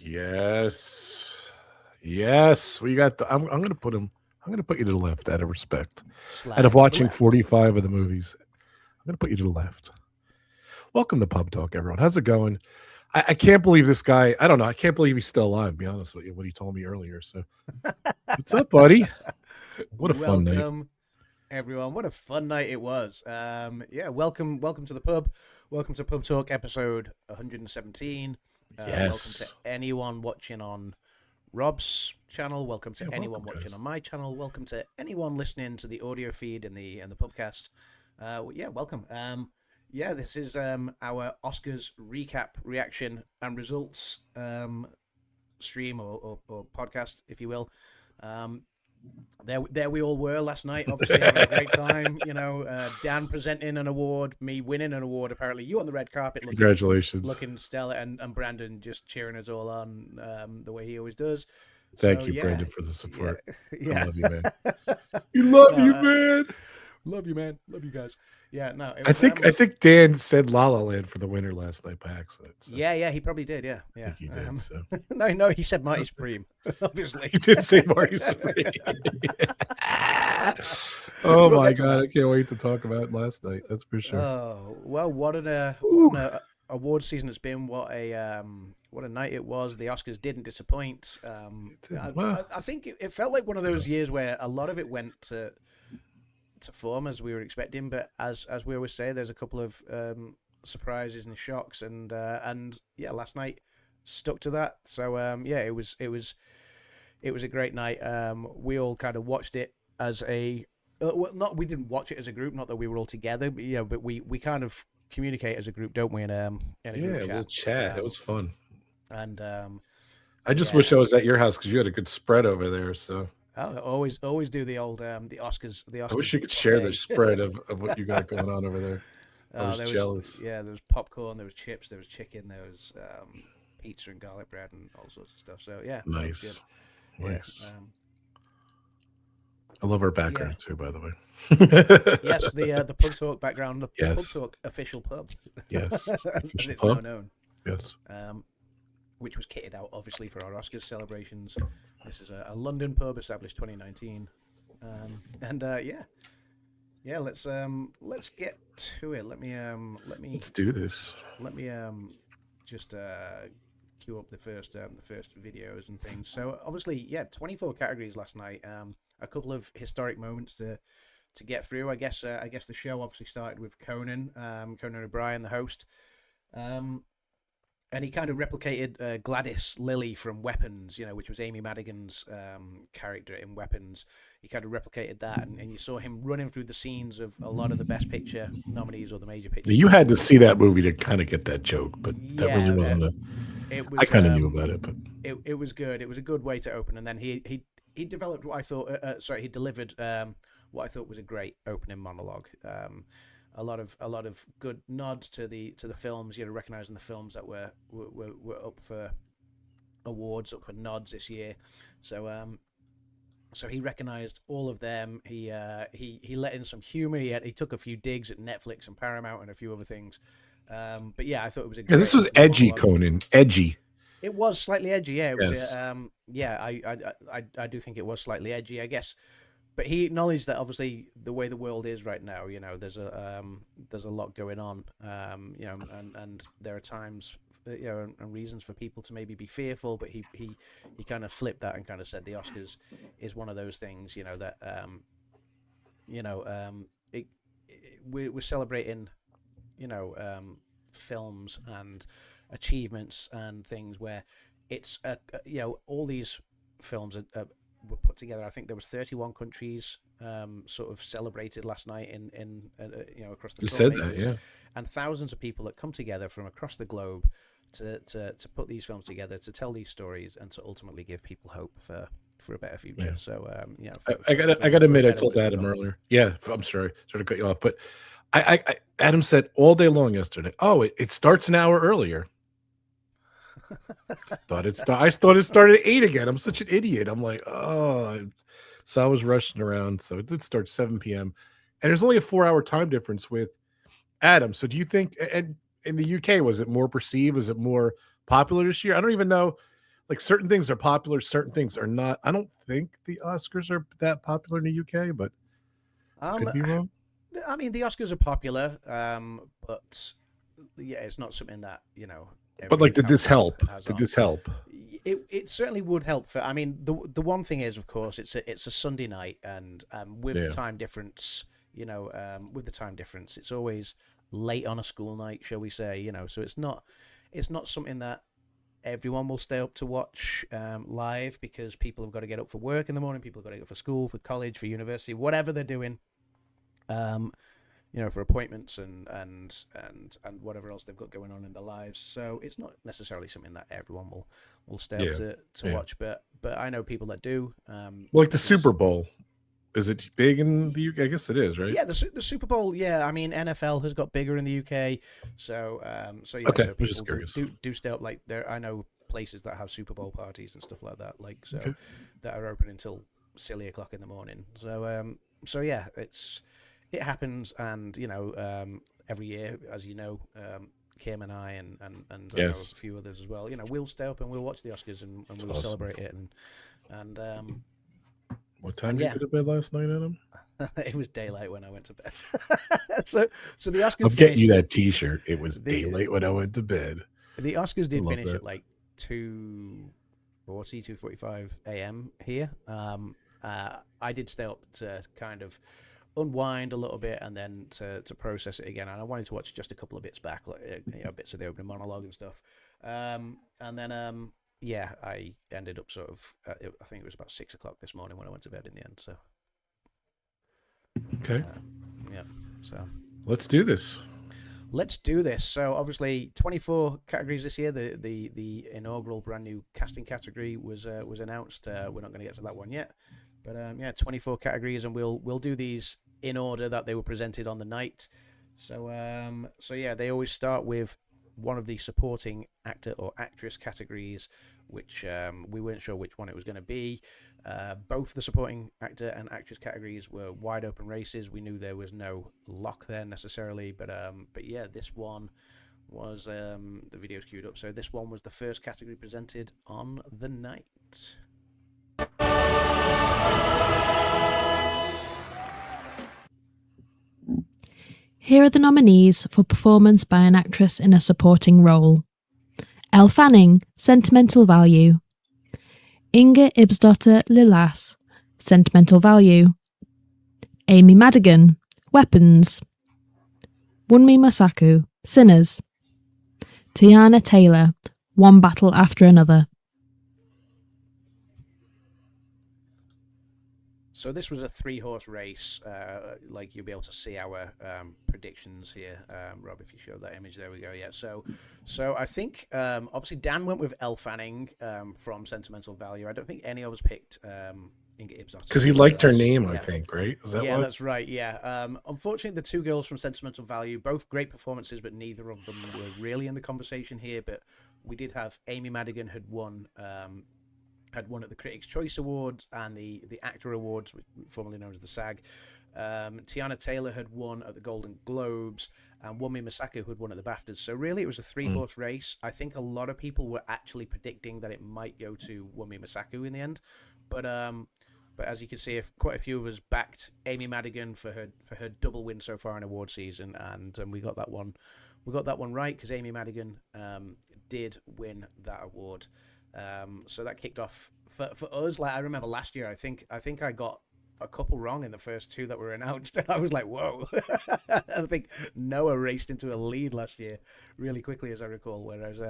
Yes. Yes. We got I'm gonna put him. I'm gonna put you to the left out of respect. Out of Slide to the watching left. 45 of the movies. I'm gonna put you to the left. Welcome to Pub Talk, everyone. How's it going? I can't believe this guy. I don't know. I can't believe he's still alive, to be honest with you, what he told me earlier. So what's up, buddy? What a fun night. Welcome, everyone. What a fun night it was. Yeah, welcome to the pub. Welcome to Pub Talk episode 117. Welcome to Yes. anyone watching on Rob's channel. Welcome Yeah, to anyone welcome, watching guys. on my channel. Welcome to anyone listening to the audio feed in the pubcast. Yeah, welcome. Yeah, this is our Oscars recap, reaction, and results stream or podcast, if you will. Um, there we all were last night, obviously having a great time. Dan presenting an award, me winning an award. Apparently, you on the red carpet, Congratulations. looking stellar, and Brandon just cheering us all on the way he always does. So Thank you, yeah, Brandon, for the yeah, support. I yeah. love you, man. We love No, you, man. love you, man. Love you guys. Yeah, no, it I was think I think Dan said La La Land for the winner last night by accident. So yeah, he probably did. Yeah, I yeah. think he did. So No, he said Marty Supreme, obviously. he did say Marty Supreme. Oh We'll my get to god, that. I can't wait to talk about last night. That's for sure. Oh well, what Ooh, an award season it's been. What a night it was. The Oscars didn't disappoint. well, I think it felt like one of those years where a lot of it went to form as we were expecting, but as we always say, there's a couple of surprises and shocks, and yeah, last night stuck to that. So yeah, it was a great night. We all kind of watched it as a well, not we didn't watch it as a group, not that we were all together, but yeah, but we kind of communicate as a group, don't we? In a yeah, group a little chat. chat. It Um, was fun. and I just yeah, wish I was at your house because you had a good spread over there. So I'll always do the old the I wish Oscars you could share the buffet. spread of what you got going on over there. I was There was jealous. yeah, there was popcorn, there was chips, there was chicken, there was pizza and garlic bread and all sorts of stuff. So yeah, no, it was good. Nice. Yeah, Nice. I love our yeah. background too, by the way. Yes, the Pub Talk background, the Pub Yes. Talk official pub, Yes. as Official it's now pub. known. Yes. Which was kitted out obviously for our Oscars celebrations. This is a London pub established 2019, and yeah. Let's get to it. Let's do this. Let me just queue up the first videos and things. So obviously, yeah, 24 categories last night. A couple of historic moments to get through. I guess the show obviously started with Conan O'Brien, the host. And he kind of replicated Gladys Lilly from Weapons, which was Amy Madigan's character in Weapons. He kind of replicated that, and you saw him running through the scenes of a lot of the Best Picture nominees or the major picture You had to nominees. see that movie to kind of get that joke, but that really Yeah, wasn't a. it I was kind of knew about it, but it was good. It was a good way to open, and then he developed what I thought. He delivered what I thought was a great opening monologue. A lot of good nods to the films, recognizing the films that were up for awards, up for nods this year. So he recognized all of them. He let in some humor. He took a few digs at Netflix and Paramount and a few other things. But yeah, I thought it was a yeah, this great was opening edgy, monologue. Conan. Edgy. It was slightly edgy, yeah. It was, Yes. yeah. I do think it was slightly edgy, I guess. But he acknowledged that obviously the way the world is right now, there's a lot going on, and there are times, and reasons for people to maybe be fearful. But he kind of flipped that and kind of said the Oscars is one of those things, that we're celebrating, films and achievements and things where it's all these films were put together. I think there was 31 countries sort of celebrated last night in across the You said that, filmmakers, yeah. and thousands of people that come together from across the globe to put these films together, to tell these stories, and to ultimately give people hope for a better future. Yeah. So I got to admit, I told Adam earlier. Yeah, I'm sorry to cut you off, but I Adam said all day long yesterday. Oh, it starts an hour earlier. I thought it started at 8 again. I'm such an idiot. I'm like, oh, so I was rushing around. So it did start 7 p.m. And there's only a 4-hour time difference with Adam. So do you think, and in the UK, was it more perceived? Was it more popular this year? I don't even know. like certain things are popular, certain things are not. I don't think the Oscars are that popular in the UK, but I Um, could be wrong. I mean, the Oscars are popular, but yeah, it's not something that But every like, did this household help? has Did on. this help? It certainly would help for. I mean, the one thing is, of course, it's a Sunday night, and with the Yeah. time difference, with the time difference, it's always late on a school night, shall we say? So it's not something that everyone will stay up to watch live, because people have got to get up for work in the morning, people have got to get up for school, for college, for university, whatever they're doing. Um, for appointments and whatever else they've got going on in their lives. So it's not necessarily something that everyone will stay up Yeah. to Yeah. watch, but I know people that do. Like the Because Super Bowl. Is it big in the UK? I guess it is, right? yeah, the Super Bowl. Yeah, I mean NFL has got bigger in the UK, Okay, so I was just people curious. do stay up. Like there, I know places that have Super Bowl parties and stuff like that. Like Okay. that are open until silly o'clock in the morning. So yeah, it happens, and every year, as you know, Kim and I and I know a Yes. few others as well. We'll stay up and we'll watch the Oscars, and we'll Awesome. celebrate it, and What time and did you yeah, go to bed last night, Adam? it was daylight when I went to bed. so the Oscars I'm getting you finished. that T-shirt. It was the daylight when I went to bed. The Oscars I did love finish that. at like 2:45 a.m. here. I did stay up to kind of unwind a little bit, and then to process it again. And I wanted to watch just a couple of bits back, like bits of the opening monologue and stuff. And then yeah, I ended up sort of. I think it was about 6 o'clock this morning when I went to bed in the end. So Okay. yeah, so. Let's do this. Let's do this. So obviously, 24 categories this year. The inaugural brand new casting category was announced. We're not going to get to that one yet, but yeah, 24 categories, and we'll do these in order that they were presented on the night. So yeah, they always start with one of the supporting actor or actress categories, which we weren't sure which one it was going to be. Both the supporting actor and actress categories were wide open races. We knew there was no lock there necessarily, but yeah, this one was the video's queued up. So this one was the first category presented on the night. Here are the nominees for performance by an actress in a supporting role. Elle Fanning, Sentimental Value. Inga Ibsdotter Lilas, Sentimental Value. Amy Madigan, Weapons. Wunmi Masaku, Sinners. Tiana Taylor, One Battle After Another. So this was a 3-horse race. Like you'll be able to see our predictions here, Rob. If you show that image, there we go. Yeah. So I think obviously Dan went with Elle Fanning from Sentimental Value. I don't think any of us picked Inga Ibsdotter Because he liked her Lilas. name, Yeah. I think, right? Is that Yeah, what? that's right. Yeah. Unfortunately, the two girls from Sentimental Value, both great performances, but neither of them were really in the conversation here. But we did have Amy Madigan had won at the Critics' Choice Awards and the Actor Awards, formerly known as the SAG. Tiana Taylor had won at the Golden Globes, and Wunmi Masaku had won at the BAFTAs. So really, it was a 3-horse race. I think a lot of people were actually predicting that it might go to Wunmi Masaku in the end, but as you can see, quite a few of us backed Amy Madigan for her double win so far in award season, and we got that one. We got that one right because Amy Madigan did win that award. So that kicked off for us. Like I remember last year, I think I got a couple wrong in the first two that were announced. I was like, whoa. I think Noah raced into a lead last year really quickly, as I recall. Whereas,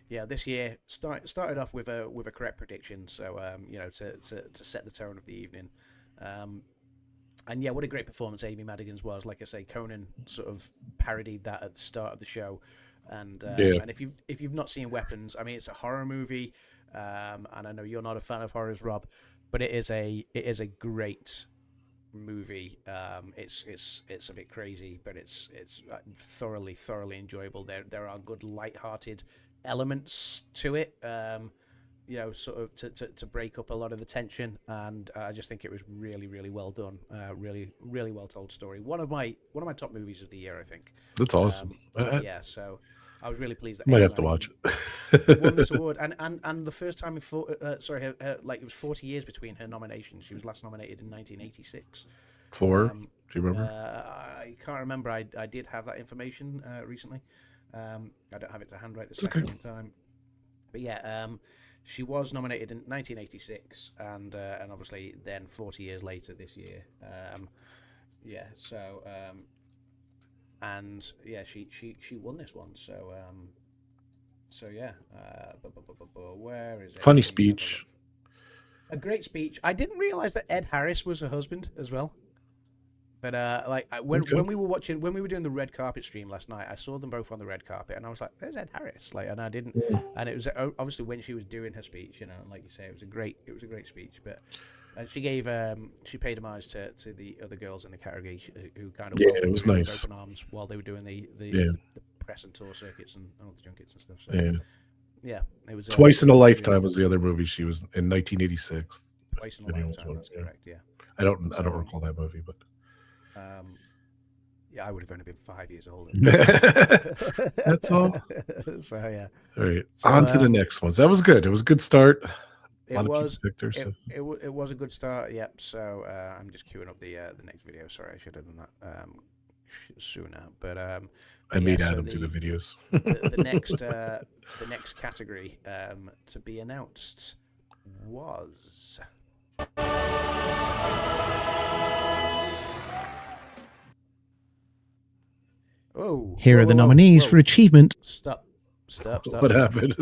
yeah, this year started off with a correct prediction. So to set the tone of the evening. And yeah, what a great performance Amy Madigan's was. Like I say, Conan sort of parodied that at the start of the show. And if you've not seen Weapons, I mean, it's a horror movie, and I know you're not a fan of horrors, Rob, but it is a great movie. It's a bit crazy, but it's thoroughly enjoyable. There are good light-hearted elements to it. Sort of to break up a lot of the tension, and I just think it was really well done. Really well told story. One of my top movies of the year, I think. That's awesome. Yeah, so I was really pleased that Might Ed have to watch won this it. award, and the first time in like it was 40 years between her nominations. She was last nominated in 1986. Four? Um, Do you remember? I can't remember. I did have that information recently. I don't have it to hand right this It's okay. second in time. But yeah, she was nominated in 1986, and obviously then 40 years later this year. Yeah, so and yeah, she won this one. So so yeah, where is it? Funny Let me have a speech. look. A great speech. I didn't realize that Ed Harris was her husband as well. But when Okay. when we were doing the red carpet stream last night, I saw them both on the red carpet, and I was like, "There's Ed Harris!" Like, and I didn't, and it was obviously when she was doing her speech, and like you say, it was a great speech. But she gave she paid homage to the other girls in the category who kind of Yeah, it was welcomed her with nice. open arms while they were doing the Yeah. press and tour circuits and all the junkets and stuff. So Yeah. yeah, it was Twice in a really, Lifetime was the other movie she was in 1986. Twice in a Anyone was Lifetime. wondering, That's yeah. correct. Yeah. I don't So, recall that movie, but yeah, I would have only been 5 years older. that's all. So yeah. All right, So, on to the next ones. That was good. It was a good start. A It lot of was. people picked her, so. It was a good start. Yep. So I'm just queuing up the next video. Sorry, I should have done that sooner. But I made so Adam do the videos. the next category to be announced was. Oh, Here are the nominees for achievement. Stop. What happened?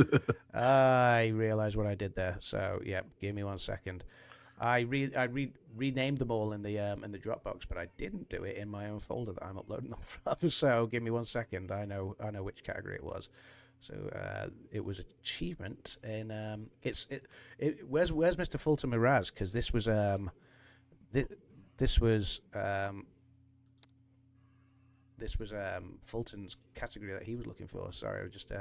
I realized what I did there. So yeah, give me 1 second. I renamed them all in the Dropbox, but I didn't do it in my own folder that I'm uploading them from. So give me 1 second. I know which category it was. So it was achievement, and where's Mr. Fulton Miraz? Because this was Fulton's category that he was looking for. Sorry, I was just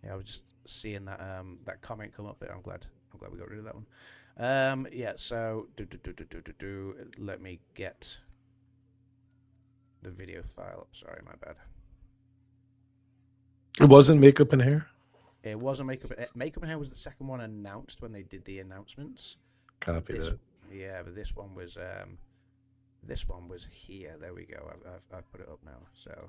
I was just seeing that that comment come up, but I'm glad we got rid of that one. Yeah, so let me get the video file up. Sorry, my bad. It wasn't makeup and hair? It wasn't makeup. Makeup and hair was the second one announced when they did the announcements. Copy that. Yeah, but this one was here. There we go. I've put it up now. So.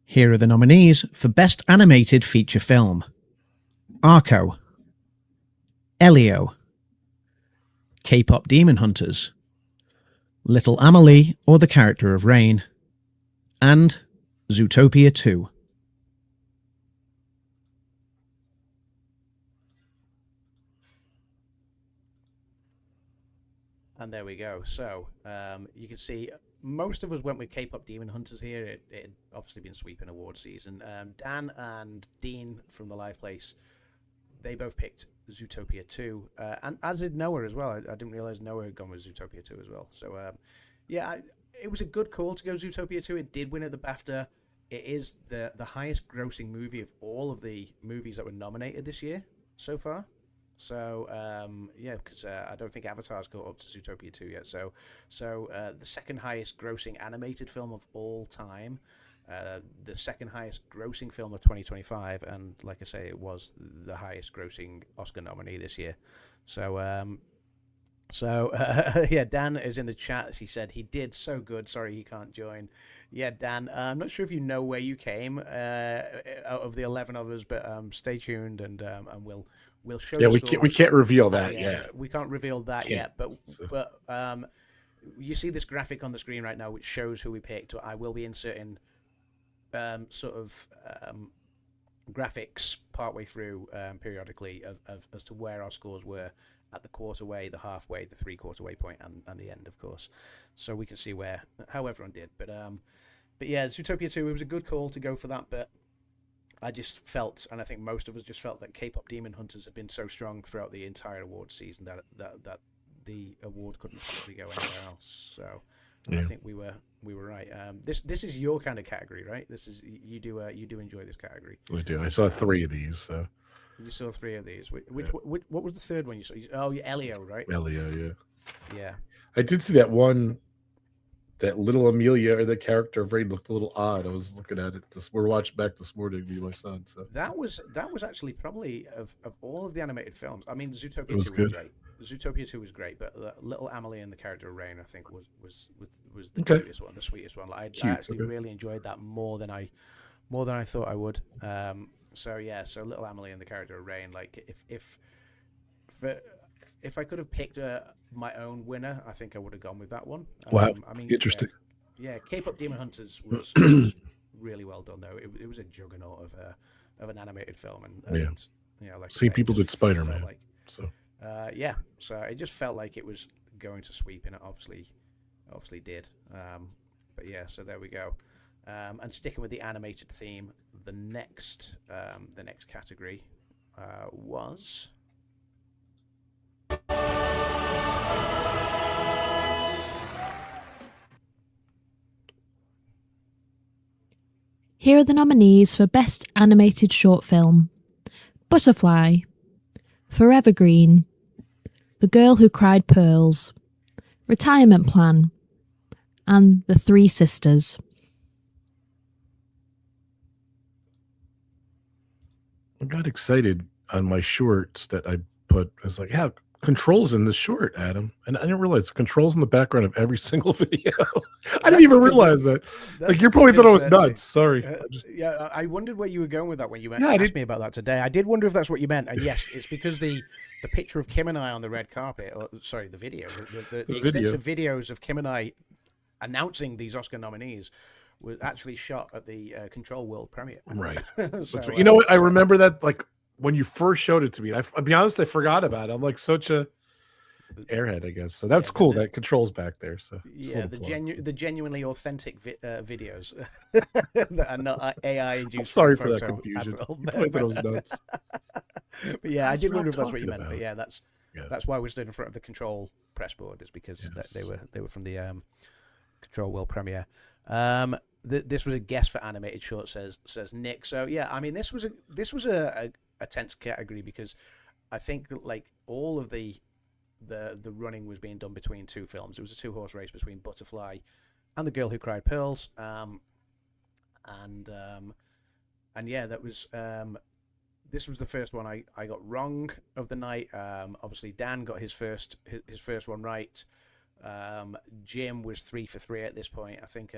Here are the nominees for Best Animated Feature Film: Arco, Elio, K-pop Demon Hunters, Little Amelie or the Character of Rain, and Zootopia 2. And there we go. So you can see most of us went with K-pop Demon Hunters here. It had obviously been sweeping award season. Dan and Dean from the Live Place, they both picked Zootopia 2, and as did Noah as well. I didn't realize Noah had gone with Zootopia 2 as well. So yeah, it was a good call to go Zootopia 2. It did win at the BAFTA. It is the highest grossing movie of all of the movies that were nominated this year so far. So yeah, because I don't think Avatar's caught up to Zootopia 2 yet. So the second highest grossing animated film of all time, the second highest grossing film of 2025, and like I say, it was the highest grossing Oscar nominee this year. So yeah, Dan is in the chat. He said he did so good. Sorry he can't join. Yeah, Dan, I'm not sure if you know where you came out of the 11 of us, but stay tuned and we'll show. Yeah, we can't reveal that yet. We can't reveal that yet, but you see this graphic on the screen right now, which shows who we picked. I will be inserting sort of graphics partway through periodically of as to where our scores were at the quarter way, the halfway, the 3/4 way point, and the end, of course, so we can see how everyone did. But yeah, Zootopia 2, it was a good call to go for that, but I just felt, and I think most of us just felt, that K-pop Demon Hunters have been so strong throughout the entire award season that the award couldn't possibly go anywhere else. So yeah. I think we were right. This is your kind of category, right? This is you do enjoy this category. I do. I saw 3 of these. So. You saw 3 of these. What was the third one you saw? Oh, Elio, right? Elio, yeah. Yeah. I did see that one that little Amelia or the character of Rain looked a little odd. I was looking at it. We're watching back this morning, me and my son. So That was actually probably of all of the animated films. I mean, it Zootopia was 2 was good. great. Zootopia 2 was great, but Little Amelie and the character of Rain, I think, was the Okay. cutest one, the sweetest one. Like, I Cute, actually okay. really enjoyed that more than I thought I would. So yeah, so Little Amelie and the character of Rain. Like, if I could have picked my own winner, I think I would have gone with that one. Wow, I mean, interesting. yeah, K-pop Demon Hunters was really well done though. It was a juggernaut of an animated film, and Yeah. you know, like I Same say, it people just did Spider-Man. felt like, So yeah, so it just felt like it was going to sweep, and it obviously did. But yeah, so there we go. And sticking with the animated theme, the next category was. Here are the nominees for Best Animated Short Film: Butterfly, Forever Green, The Girl Who Cried Pearls, Retirement Plan, and The Three Sisters. I got excited on my shorts that I put. I was like, yeah, controls in this short, Adam. And I didn't realize the controls in the background of every single video. I didn't even realize that. Like, you probably thought I was nuts. Sorry. Yeah, I wondered where you were going with that when you Yeah, asked me about that today. I did wonder if that's what you meant. And yes, it's because the picture of Kim and I on the red carpet, sorry, the video, the video. extensive videos of Kim and I announcing these Oscar nominees was actually shot at the Control World premiere. Right. So, You know what? I remember that, like, when you first showed it to me. I'll be honest, I forgot about it. I'm like such a airhead, I guess. So that's cool. That controls back there. So yeah, the genuinely authentic videos that are not AI induced. I'm sorry for that confusion. You probably thought it was nuts. But yeah, I did wonder if that's what talking you meant. about. But yeah, that's why we stood in front of the Control press board, is because they were from the Control World premiere. This was a guess for animated short, says Nick. So yeah, I mean, this was a tense category, because I think that, like, all of the running was being done between two films. It was a 2-horse race between Butterfly and The Girl Who Cried Pearls. And yeah, that was this was the first one I got wrong of the night. Obviously Dan got his first one right. Jim was 3 for 3 at this point. I think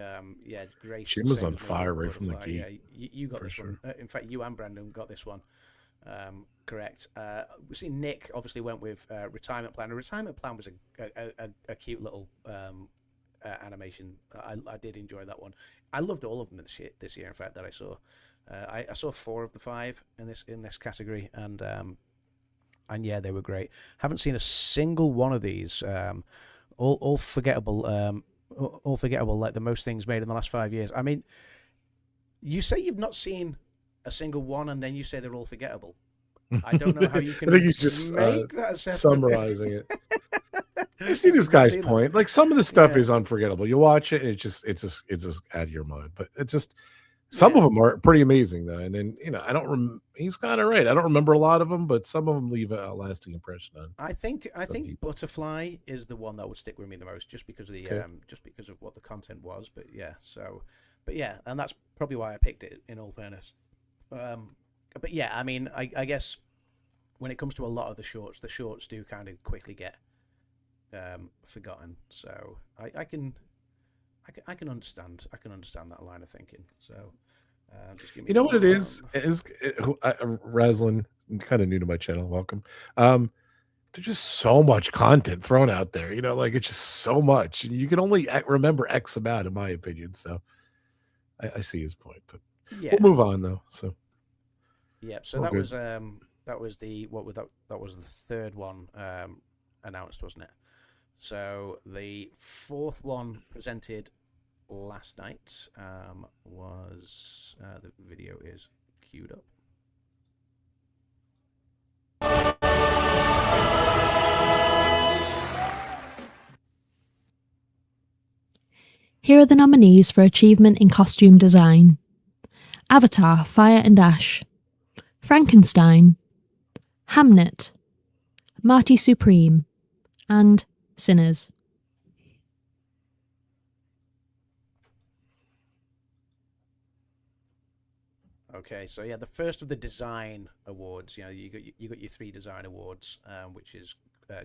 yeah, Grace. Jim was on fire right from the gate. Yeah, you got this sure. one. In fact, you and Brandon got this one. Correct. We see Nick obviously went with Retirement Plan. A Retirement Plan was a cute little animation. I did enjoy that one. I loved all of them this year. In fact, that I saw. I saw 4 of the 5 in this category, and yeah, they were great. Haven't seen a single one of these. All forgettable. All forgettable. Like the most things made in the last 5 years. I mean, you say you've not seen a single one, and then you say they're all forgettable. I don't know how you can. I think he's just make that summarizing it. You see this guy's point. Like, some of the stuff is unforgettable. You watch it, and it's just out of your mind. But it just, some of them are pretty amazing though. And then, you know, I don't. He's kind of right. I don't remember a lot of them, but some of them leave a lasting impression on. I think Butterfly is the one that would stick with me the most, just because of the just because of what the content was. But yeah, and that's probably why I picked it, in all fairness. But yeah, I mean, I guess when it comes to a lot of the shorts do kind of quickly get forgotten. So I can understand that line of thinking. So just give me. You know what it is? Raslin, kind of new to my channel. Welcome. There's just so much content thrown out there. You know, like, it's just so much, and you can only remember X amount, in my opinion. So I see his point, but we'll move on though. So. Yeah, so that was the third one announced, wasn't it? So the fourth one presented last night was the video is queued up. Here are the nominees for achievement in costume design: Avatar: Fire and Ash, Frankenstein, Hamnet, Marty Supreme, and Sinners. Okay, so yeah, the first of the design awards. You know, you got your 3 design awards, which is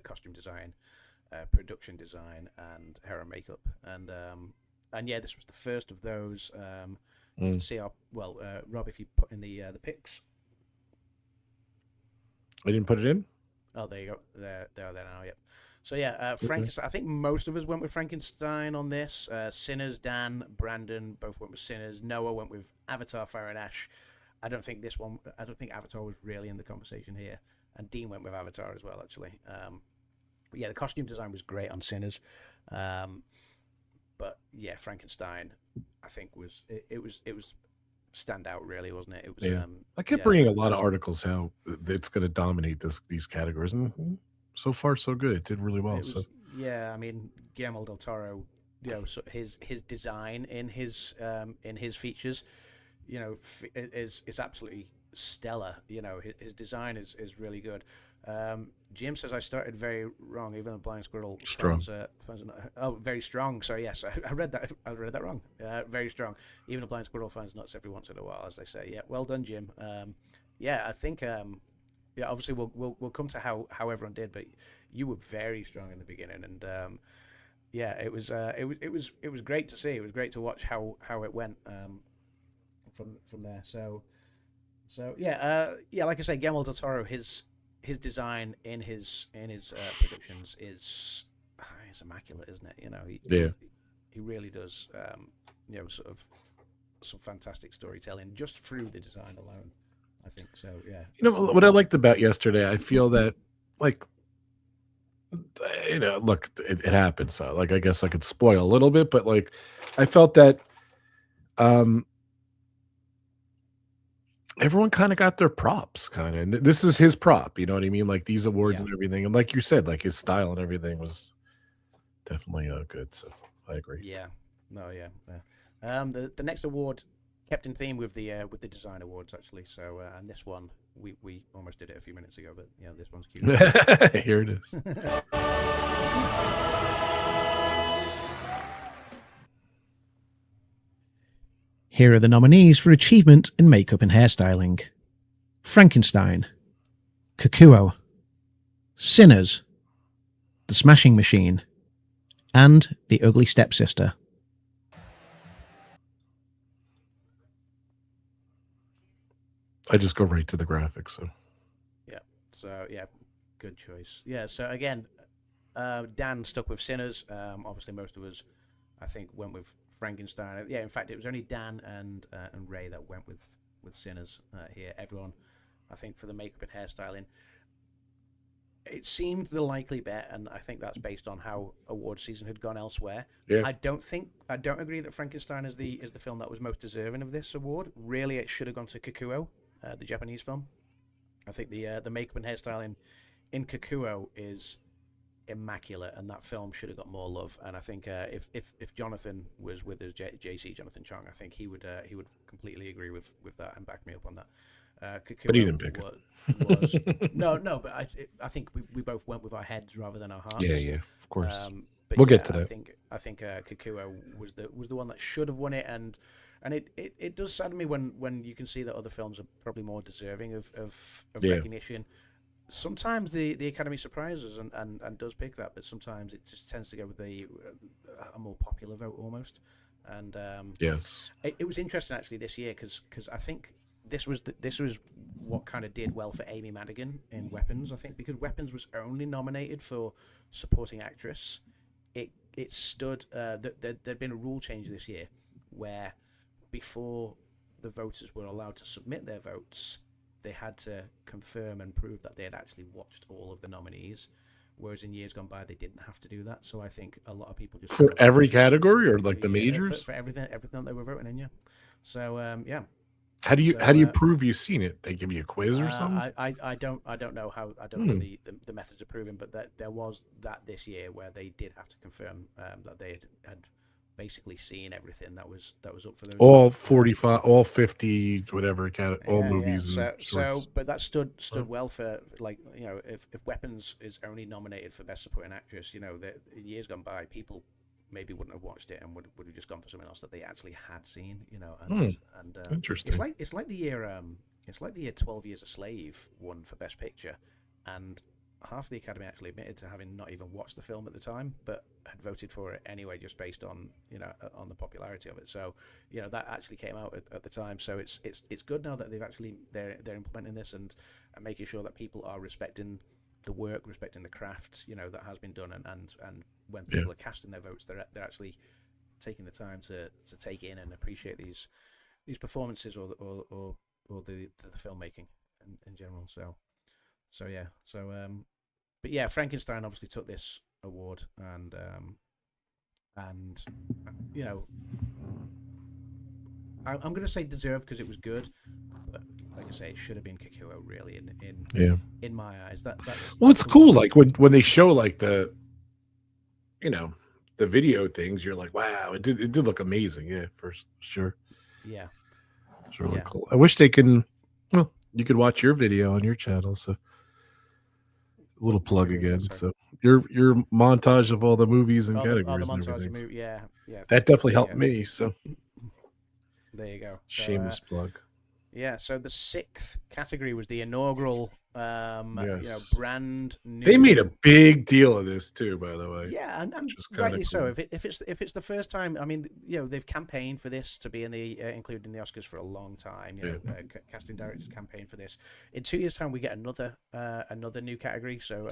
costume design, production design, and hair and makeup. And yeah, this was the first of those. You can see our Rob, if you put in the pics. I didn't put it in. Oh, there you go. They are there now. Yep. So yeah, Frankenstein. I think most of us went with Frankenstein on this. Sinners, Dan, Brandon both went with Sinners. Noah went with Avatar: Fire and Ash. I don't think Avatar was really in the conversation here. And Dean went with Avatar as well, actually. But yeah, the costume design was great on Sinners. But yeah, Frankenstein, I think it was standout, really, wasn't it? It was. Yeah. I kept reading a lot of articles how it's going to dominate these categories, and so far so good. It did really well. Yeah, I mean, Guillermo del Toro, you know, so his design in his features, you know, is absolutely stellar. You know, his design is really good. Jim says I started very wrong. Even the Blind Squirrel strong. Fans are not, very strong. Sorry, yes, I read that. I read that wrong. Very strong. Even the Blind Squirrel fans nuts every once in a while, as they say. Yeah, well done, Jim. Yeah, I think. Yeah, obviously we'll come to how everyone did, but you were very strong in the beginning, and yeah, it was great to see. It was great to watch how it went from there. So yeah, like I say, Guillermo del Toro, his design in his productions is it's immaculate, isn't it? You know, he really does. You know, sort of some fantastic storytelling just through the design alone. I think so. Yeah. You know what I liked about yesterday? I feel that, like, you know, look, it happens. So, like, I guess I could spoil a little bit, but like, I felt that everyone kind of got their props, kind of. And this is his prop. You know what I mean? Like these awards and everything, and like you said, like his style and everything was definitely good. So I agree. Yeah. No. Yeah. The next award kept in theme with the design awards, actually. So and this one we almost did it a few minutes ago, but yeah, this one's cute. Here it is. Here are the nominees for achievement in makeup and hairstyling: Frankenstein, Kakuo, Sinners, The Smashing Machine, and The Ugly Stepsister. I just go right to the graphics. So yeah. So yeah, good choice. Yeah. So again, Dan stuck with Sinners. Obviously, most of us, I think, went with Frankenstein. Yeah. In fact, it was only Dan and Ray that went with Sinners here. Everyone, I think, for the makeup and hairstyling, it seemed the likely bet, and I think that's based on how award season had gone elsewhere. Yeah. I don't agree that Frankenstein is the film that was most deserving of this award. Really, it should have gone to Kakuo, the Japanese film. I think the makeup and hairstyling in Kakuo is immaculate, and that film should have got more love. And I think if Jonathan was with us, JC Jonathan Chong, I think he would completely agree with that and back me up on that. Kakuo, but he didn't pick it. No, but I think we both went with our heads rather than our hearts. Yeah, of course. But we'll get to that. I think Kakuo was the one that should have won it, and it does sadden me when you can see that other films are probably more deserving of recognition. Sometimes the Academy surprises and does pick that, but sometimes it just tends to go with a more popular vote almost. And yes, it was interesting actually this year because I think this was what kind of did well for Amy Madigan in Weapons. I think because Weapons was only nominated for supporting actress, it stood that there'd been a rule change this year where before the voters were allowed to submit their votes, they had to confirm and prove that they had actually watched all of the nominees, whereas in years gone by they didn't have to do that. So I think a lot of people just for every category or like the majors for everything that they were voting in. Yeah. So yeah. How do you prove you've seen it? They give you a quiz or something? I don't know how. I don't know the methods of proving, but there was that this year where they did have to confirm that they had basically seen everything that was up for those. All 45, all 50, whatever, all movies. Yeah. So, but that stood well for, like, you know, if Weapons is only nominated for Best Supporting Actress, you know, that in years gone by, people maybe wouldn't have watched it and would have just gone for something else that they actually had seen, and Interesting. it's like the year 12 Years a Slave won for Best Picture, and half the Academy actually admitted to having not even watched the film at the time, but had voted for it anyway, just based on on the popularity of it. So that actually came out at the time. So it's good now that they're implementing this and making sure that people are respecting the work, respecting the craft, that has been done, and when people are casting their votes, they're actually taking the time to take in and appreciate these performances or the filmmaking in general. But yeah, Frankenstein obviously took this award, and I'm going to say deserved because it was good, but like I say, it should have been Kikuo really in my eyes. Well, it's cool. Like when they show like the video things, you're like, wow, it did look amazing. Yeah, for sure. Yeah, it's really cool. I wish they can. Well, you could watch your video on your channel. So, a little plug again. So your montage of all the movies and categories and everything. Yeah. That definitely helped me. So there you go. Shameless plug. Yeah, so the 6th category was the inaugural brand new. They made a big deal of this too, by the way. Yeah, and rightly cool. So. If it's the first time, I mean, they've campaigned for this to be in the included in the Oscars for a long time. Casting directors campaigned for this. In 2 years' time, we get another new category. So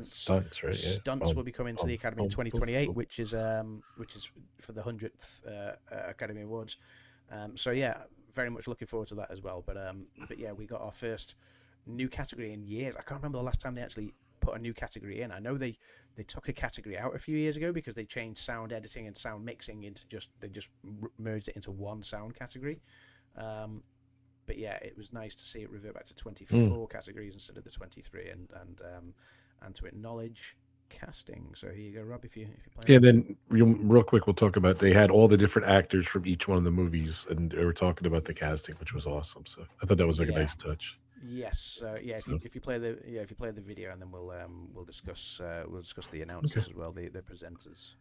stunts, right? Yeah. Stunts will be coming to the Academy in 2028, which is for the 100th Academy Awards. So yeah, very much looking forward to that as well. But yeah, we got our first new category in years. I can't remember the last time they actually put a new category in. I know they took a category out a few years ago because they changed sound editing and sound mixing into they just merged it into one sound category. But yeah, it was nice to see it revert back to 24 categories instead of the 23, and to acknowledge casting. So here you go, Rob. If you play. Yeah, then real quick, we'll talk about they had all the different actors from each one of the movies, and they were talking about the casting, which was awesome. So I thought that was like a nice touch. Yes, if you play the video, and then we'll discuss the announcers as well, the presenters.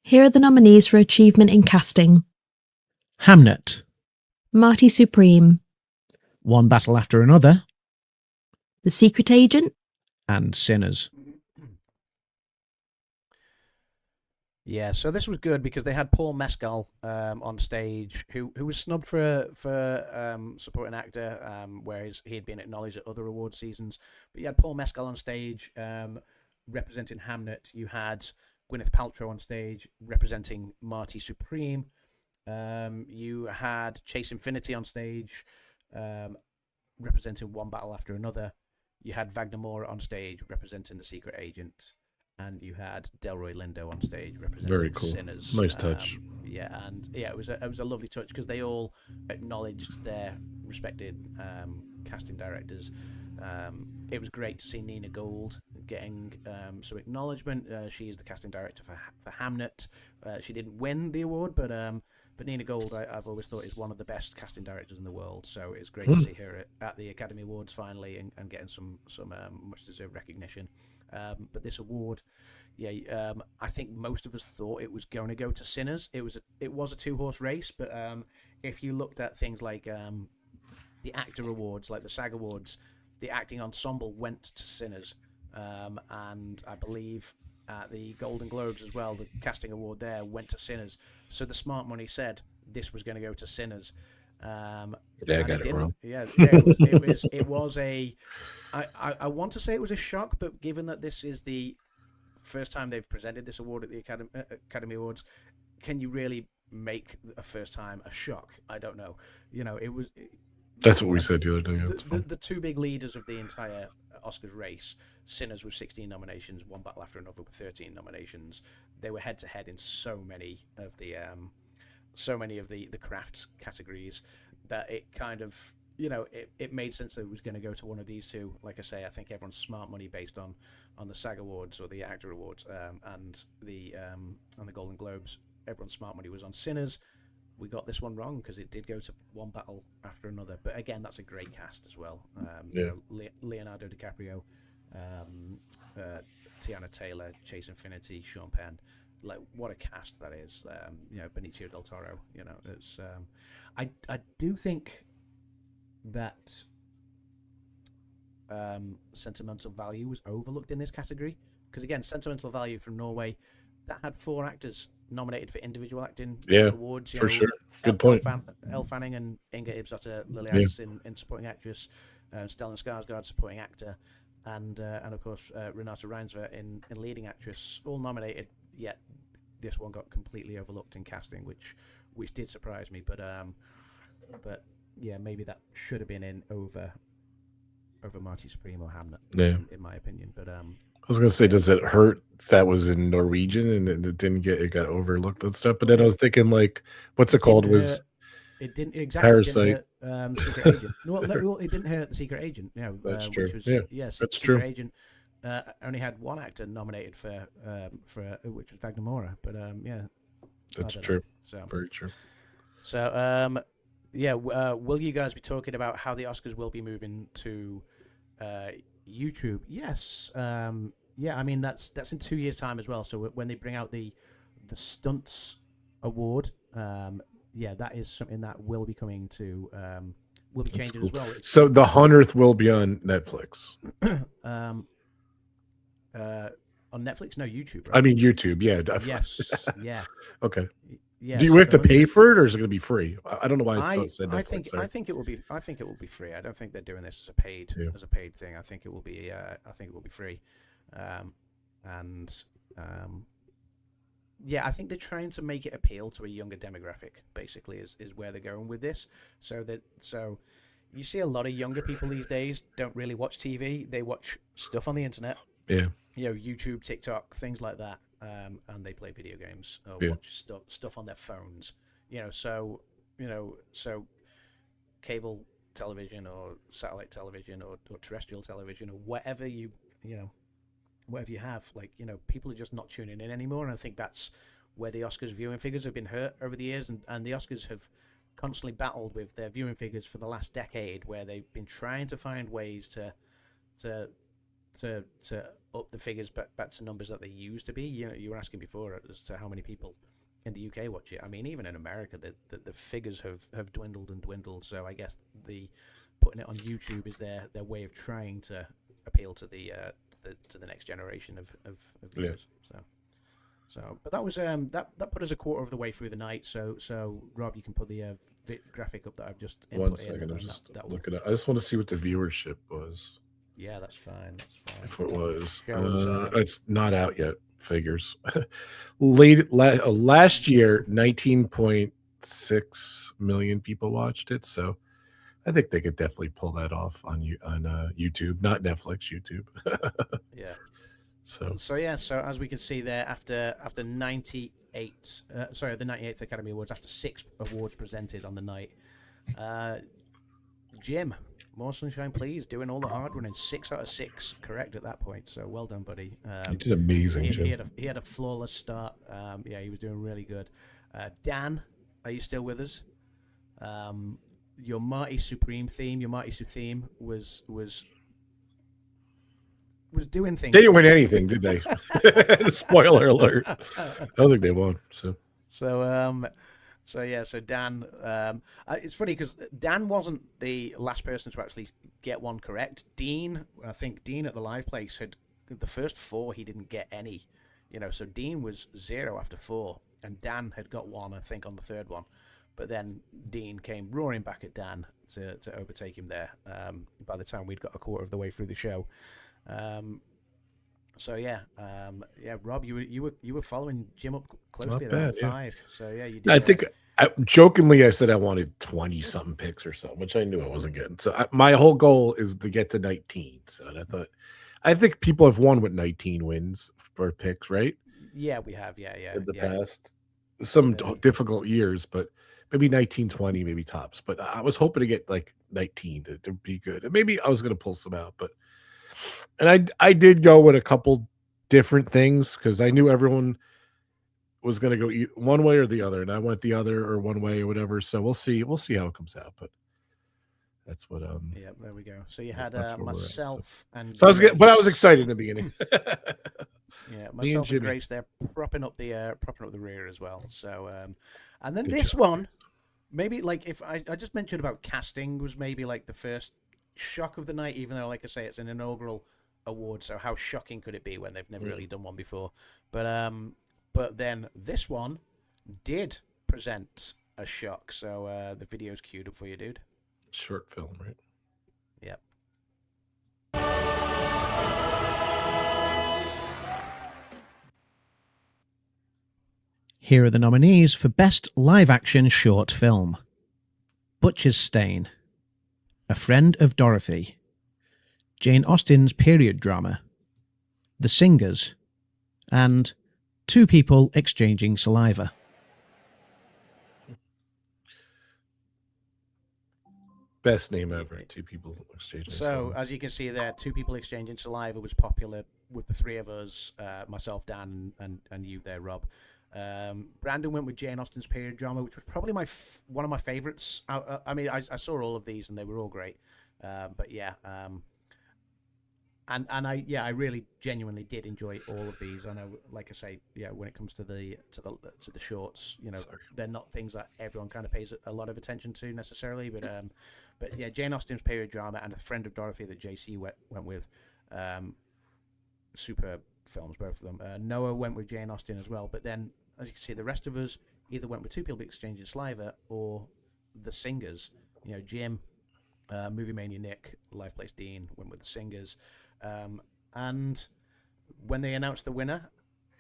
Here are the nominees for achievement in casting: Hamnet, Marty Supreme, One Battle After Another, The Secret Agent, and Sinners. Yeah, so this was good because they had Paul Mescal on stage, who was snubbed for supporting actor, whereas he had been acknowledged at other award seasons. But you had Paul Mescal on stage representing Hamnet. You had Gwyneth Paltrow on stage representing Marty Supreme. You had Chase Infinity on stage representing One Battle After Another. You had Wagner Moura on stage representing The Secret Agent. And you had Delroy Lindo on stage representing Very cool. Sinners. Nice touch. It was a lovely touch because they all acknowledged their respected casting directors. It was great to see Nina Gold getting some acknowledgement. She is the casting director for Hamnet. She didn't win the award, but Nina Gold, I've always thought, is one of the best casting directors in the world. So it's great to see her at the Academy Awards finally and getting some much deserved recognition. But this award, I think most of us thought it was going to go to Sinners. It was a 2-horse race, but if you looked at things like the actor awards, like the SAG Awards, the acting ensemble went to Sinners, and I believe at the Golden Globes as well, the casting award there went to Sinners. So the smart money said this was going to go to Sinners. I got it wrong. It was a. I want to say it was a shock, but given that this is the first time they've presented this award at the Academy Awards, can you really make a first time a shock? I don't know. It was. That's what we said the other day. The two big leaders of the entire Oscars race, Sinners with 16 nominations, One Battle After Another with 13 nominations. They were head to head in so many of the craft categories that it kind of. It made sense that it was going to go to one of these two. Like I say, I think everyone's smart money based on the SAG Awards or the Actor Awards and the Golden Globes. Everyone's smart money was on Sinners. we got this one wrong because it did go to one battle after another. But again, that's a great cast as well. Leonardo DiCaprio, Tiana Taylor, Chase Infinity, Sean Penn. Like, what a cast that is. Benicio del Toro. It's. I do think that sentimental value was overlooked in this category because, again, sentimental value from Norway, that had 4 actors nominated for individual acting awards. For sure. Good point. Elle Fanning and Inga Ibsdotter Lilias in supporting actress, Stellan Skarsgård supporting actor, and of course Renata Reinsve in leading actress, all nominated. Yet this one got completely overlooked in casting, which did surprise me. But yeah, maybe that should have been in over Marty Supreme or Hamnet, in my opinion. But I was gonna say, does it hurt that was in Norwegian and it got overlooked and stuff? But then I was thinking, like, what's it called? It didn't exactly Parasite. Didn't hurt, Secret Agent. No, it didn't hurt The Secret Agent. That's true. Which was, that's Secret true. Agent only had one actor nominated for which was Wagner Moura. But that's true. So very true. So will you guys be talking about how the Oscars will be moving to YouTube? Yes. I mean that's in 2 years' time as well. So when they bring out the Stunts Award, that is something that will be coming to will be changing as well. So the 100th will be on Netflix. On Netflix, no, YouTube. Right? I mean YouTube. Yeah, definitely. Yes. Yeah. Okay. Yeah. Do you have to pay for it, or is it going to be free? I don't know why I said Netflix. I think it will be. I think it will be free. I don't think they're doing this as a paid thing. I think it will be. I think it will be free. I think they're trying to make it appeal to a younger demographic. Basically, is where they're going with this. So you see a lot of younger people these days don't really watch TV. They watch stuff on the internet. Yeah. YouTube, TikTok, things like that. And they play video games or watch stuff on their phones. So cable television or satellite television or terrestrial television or whatever whatever you have, people are just not tuning in anymore. And I think that's where the Oscars viewing figures have been hurt over the years. And the Oscars have constantly battled with their viewing figures for the last decade, where they've been trying to find ways to up the figures back to numbers that they used to be. You were asking before as to how many people in the UK watch it. I mean, even in America, the figures have dwindled and dwindled. So I guess the putting it on YouTube is their way of trying to appeal to the next generation of viewers. So but that was that put us a quarter of the way through the night. So Rob, you can put the graphic up that I've just input. 1 second, I'll just look it up. I just want to see what the viewership was. Yeah, that's fine. If it was, it's not out yet. Figures. Last year, 19.6 million people watched it. So I think they could definitely pull that off on YouTube, not Netflix, YouTube. Yeah. So as we can see there, after 98, the 98th Academy Awards, after 6 awards presented on the night, Jim, More Sunshine Please, doing all the hard running, 6 out of 6 correct at that point. So well done, buddy. You did amazing, Jim. He had a flawless start. He was doing really good. Dan, are you still with us? Your Marty Supreme theme, your Marty Su theme was doing things. They didn't win anything, did they? Spoiler alert. I don't think they won. So Dan, it's funny because Dan wasn't the last person to actually get one correct. I think Dean at the live place had the first 4, he didn't get any. So Dean was 0 after 4, and Dan had got 1, I think, on the 3rd one. But then Dean came roaring back at Dan to overtake him there. By the time we'd got a quarter of the way through the show. Rob, you were following Jim up closely at 5. So you did. I think jokingly I said I wanted 20 something picks or something, which I knew I wasn't getting. So my whole goal is to get to 19. So I think people have won with 19 wins for picks, right? Yeah, we have. Yeah. In the past, some difficult years, but maybe 19, 20, maybe tops. But I was hoping to get like 19 to be good, and maybe I was going to pull some out, but. And I did go with a couple different things because I knew everyone was going to go one way or the other, and I went the other or one way or whatever. So we'll see how it comes out. But that's what Yeah, there we go. So you had that's where we're at, myself and so I was Grace. but I was excited in the beginning. Yeah, Me and myself and Jimmy. Grace there propping up the rear as well. So and then Good this job. one, maybe like if I just mentioned about casting was maybe like the first shock of the night, even though like I say it's an inaugural award, so how shocking could it be when they've never really done one before? But then this one did present a shock. So the video's queued up for you, dude. Short film, right? Yep. Here are the nominees for Best Live Action Short Film: Butcher's Stain, A Friend of Dorothy, Jane Austen's period drama, The Singers, and Two People Exchanging Saliva. Best name ever. Two people exchanging. So as you can see there, Two People Exchanging Saliva was popular with the three of us, myself, Dan, and you there, Rob. Brandon went with Jane Austen's period drama, which was probably one of my favorites. I mean, I saw all of these and they were all great. But yeah, and I really genuinely did enjoy all of these. I know, like I say, yeah, when it comes to the shorts, you know, they're not things that everyone kind of pays a lot of attention to necessarily. But yeah, Jane Austen's period drama and A Friend of Dorothy that JC went with, superb films, both of them. Noah went with Jane Austen as well, but then as you can see, the rest of us either went with Two People Exchanging Saliva or The Singers. You know, Jim, Movie Mania Nick, Live Place Dean went with The Singers. And when they announced the winner,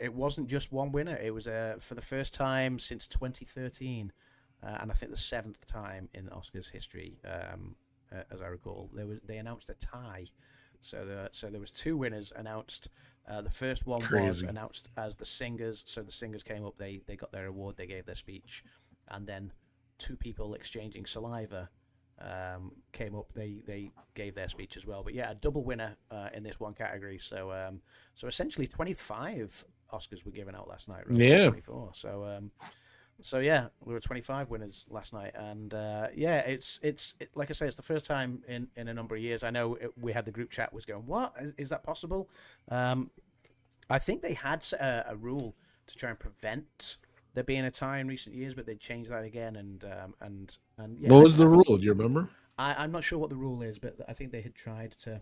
it wasn't just one winner. It was for the first time since 2013, and I think the 7th time in Oscars history, as I recall. They announced a tie. So there was two winners announced. The first one was announced as The Singers. So The Singers came up, they got their award, they gave their speech, and then Two People Exchanging Saliva came up, they gave their speech as well. But yeah, a double winner in this one category. So essentially 25 Oscars were given out last night. Right? Yeah. 24. So yeah, there were 25 winners last night, and yeah, it's like I say, it's the first time in a number of years. I know we had the group chat was going, what is that possible? I think they had a rule to try and prevent there being a tie in recent years, but they changed that again. And yeah, what was the rule? Do you remember? I'm not sure what the rule is, but I think they had tried to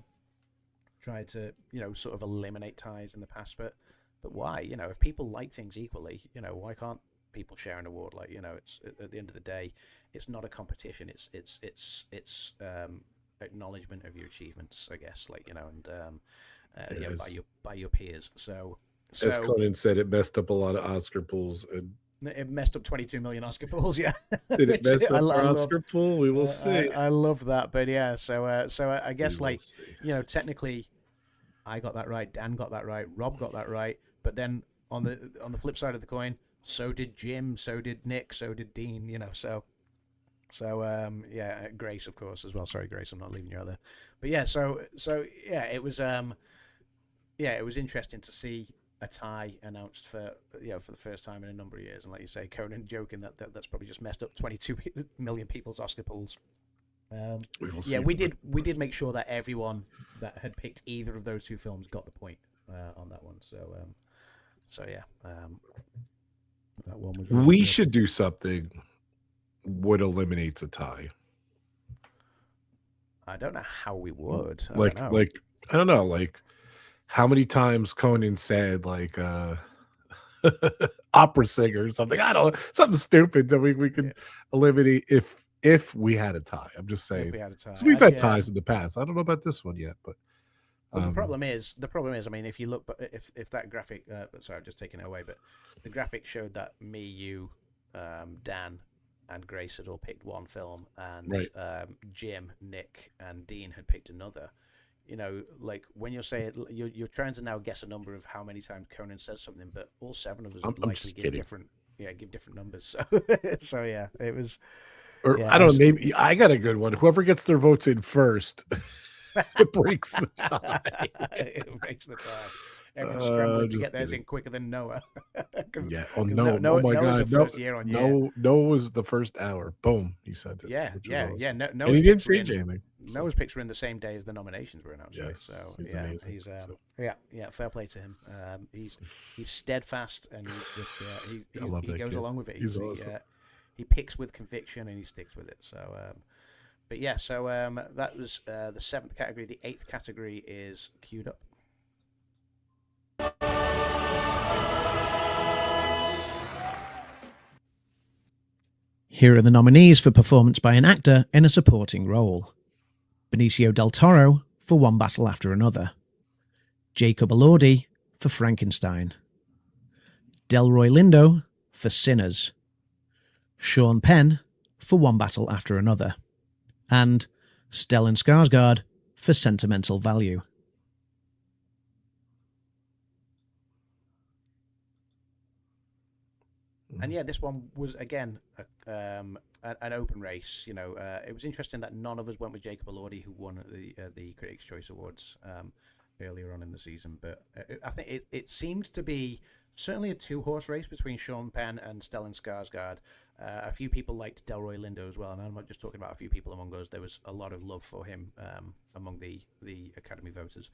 sort of eliminate ties in the past. But why? You know, if people like things equally, you know, why can't people share an award? Like, you know, it's at the end of the day, it's not a competition. It's acknowledgement of your achievements, I guess. Like, you know, and yeah, by your peers. So as Conan said, it messed up a lot of Oscar pools. And it messed up 22 million Oscar pools. Yeah. Did it mess up our Oscar pool? We will see. I love that, but yeah. So I guess, like, you know, technically, I got that right. Dan got that right. Rob got that right. But then on the flip side of the coin, so did Jim, so did Nick, so did Dean, you know, so yeah, Grace, of course, as well. Sorry, Grace, I'm not leaving you out there. But yeah, so yeah, it was interesting to see a tie announced for the first time in a number of years. And like you say, Conan joking that's probably just messed up 22 million people's Oscar pools. Yeah, we did make sure that everyone that had picked either of those two films got the point on that one. So yeah, that one was. Really we good. should do something what eliminates a tie. I don't know how we would. I don't know, like how many times Conan said like opera singer or something. I don't know, something stupid that we could eliminate if we had a tie. I'm just saying. If we had a tie. So we've had ties in the past. I don't know about this one yet, but well, the problem is, I mean, if you look, if that graphic, sorry, I've just taken it away, but the graphic showed that me, you, Dan, and Grace had all picked one film, and Jim, Nick, and Dean had picked another. You know, like when you're saying you're trying to now guess a number of how many times Conan says something, but all seven of us would likely give different numbers. So, so yeah, it was. Or I don't know, maybe I got a good one. Whoever gets their votes in first, it breaks the tie. It breaks the tie. Everyone's scrambling to just get theirs kidding. in quicker than Noah. Yeah. Oh no! Oh my Noah's the God! No! first year on year. No was the first hour. Boom! He sent it. Yeah, which was yeah, awesome. yeah. And Noah's he didn't picks were change in. anything. So, Noah's picks were in the same day as the nominations were announced. Right? yes, So he's yeah, amazing. he's So, yeah. Fair play to him. He's steadfast and he just I love he that goes kid. along with it. He's awesome. He picks with conviction and he sticks with it. So, but yeah. So that was the 7th category. The 8th category is queued up. Here are the nominees for performance by an actor in a supporting role. Benicio del Toro for One Battle After Another. Jacob Elordi for Frankenstein. Delroy Lindo for Sinners. Sean Penn for One Battle After Another. And Stellan Skarsgård for Sentimental Value. And yeah, this one was again an open race. You know, it was interesting that none of us went with Jacob Elordi, who won the Critics' Choice Awards earlier on in the season. But I think it seemed to be certainly a 2-horse race between Sean Penn and Stellan Skarsgård. A few people liked Delroy Lindo as well, and I'm not just talking about a few people among us. There was a lot of love for him among the Academy voters.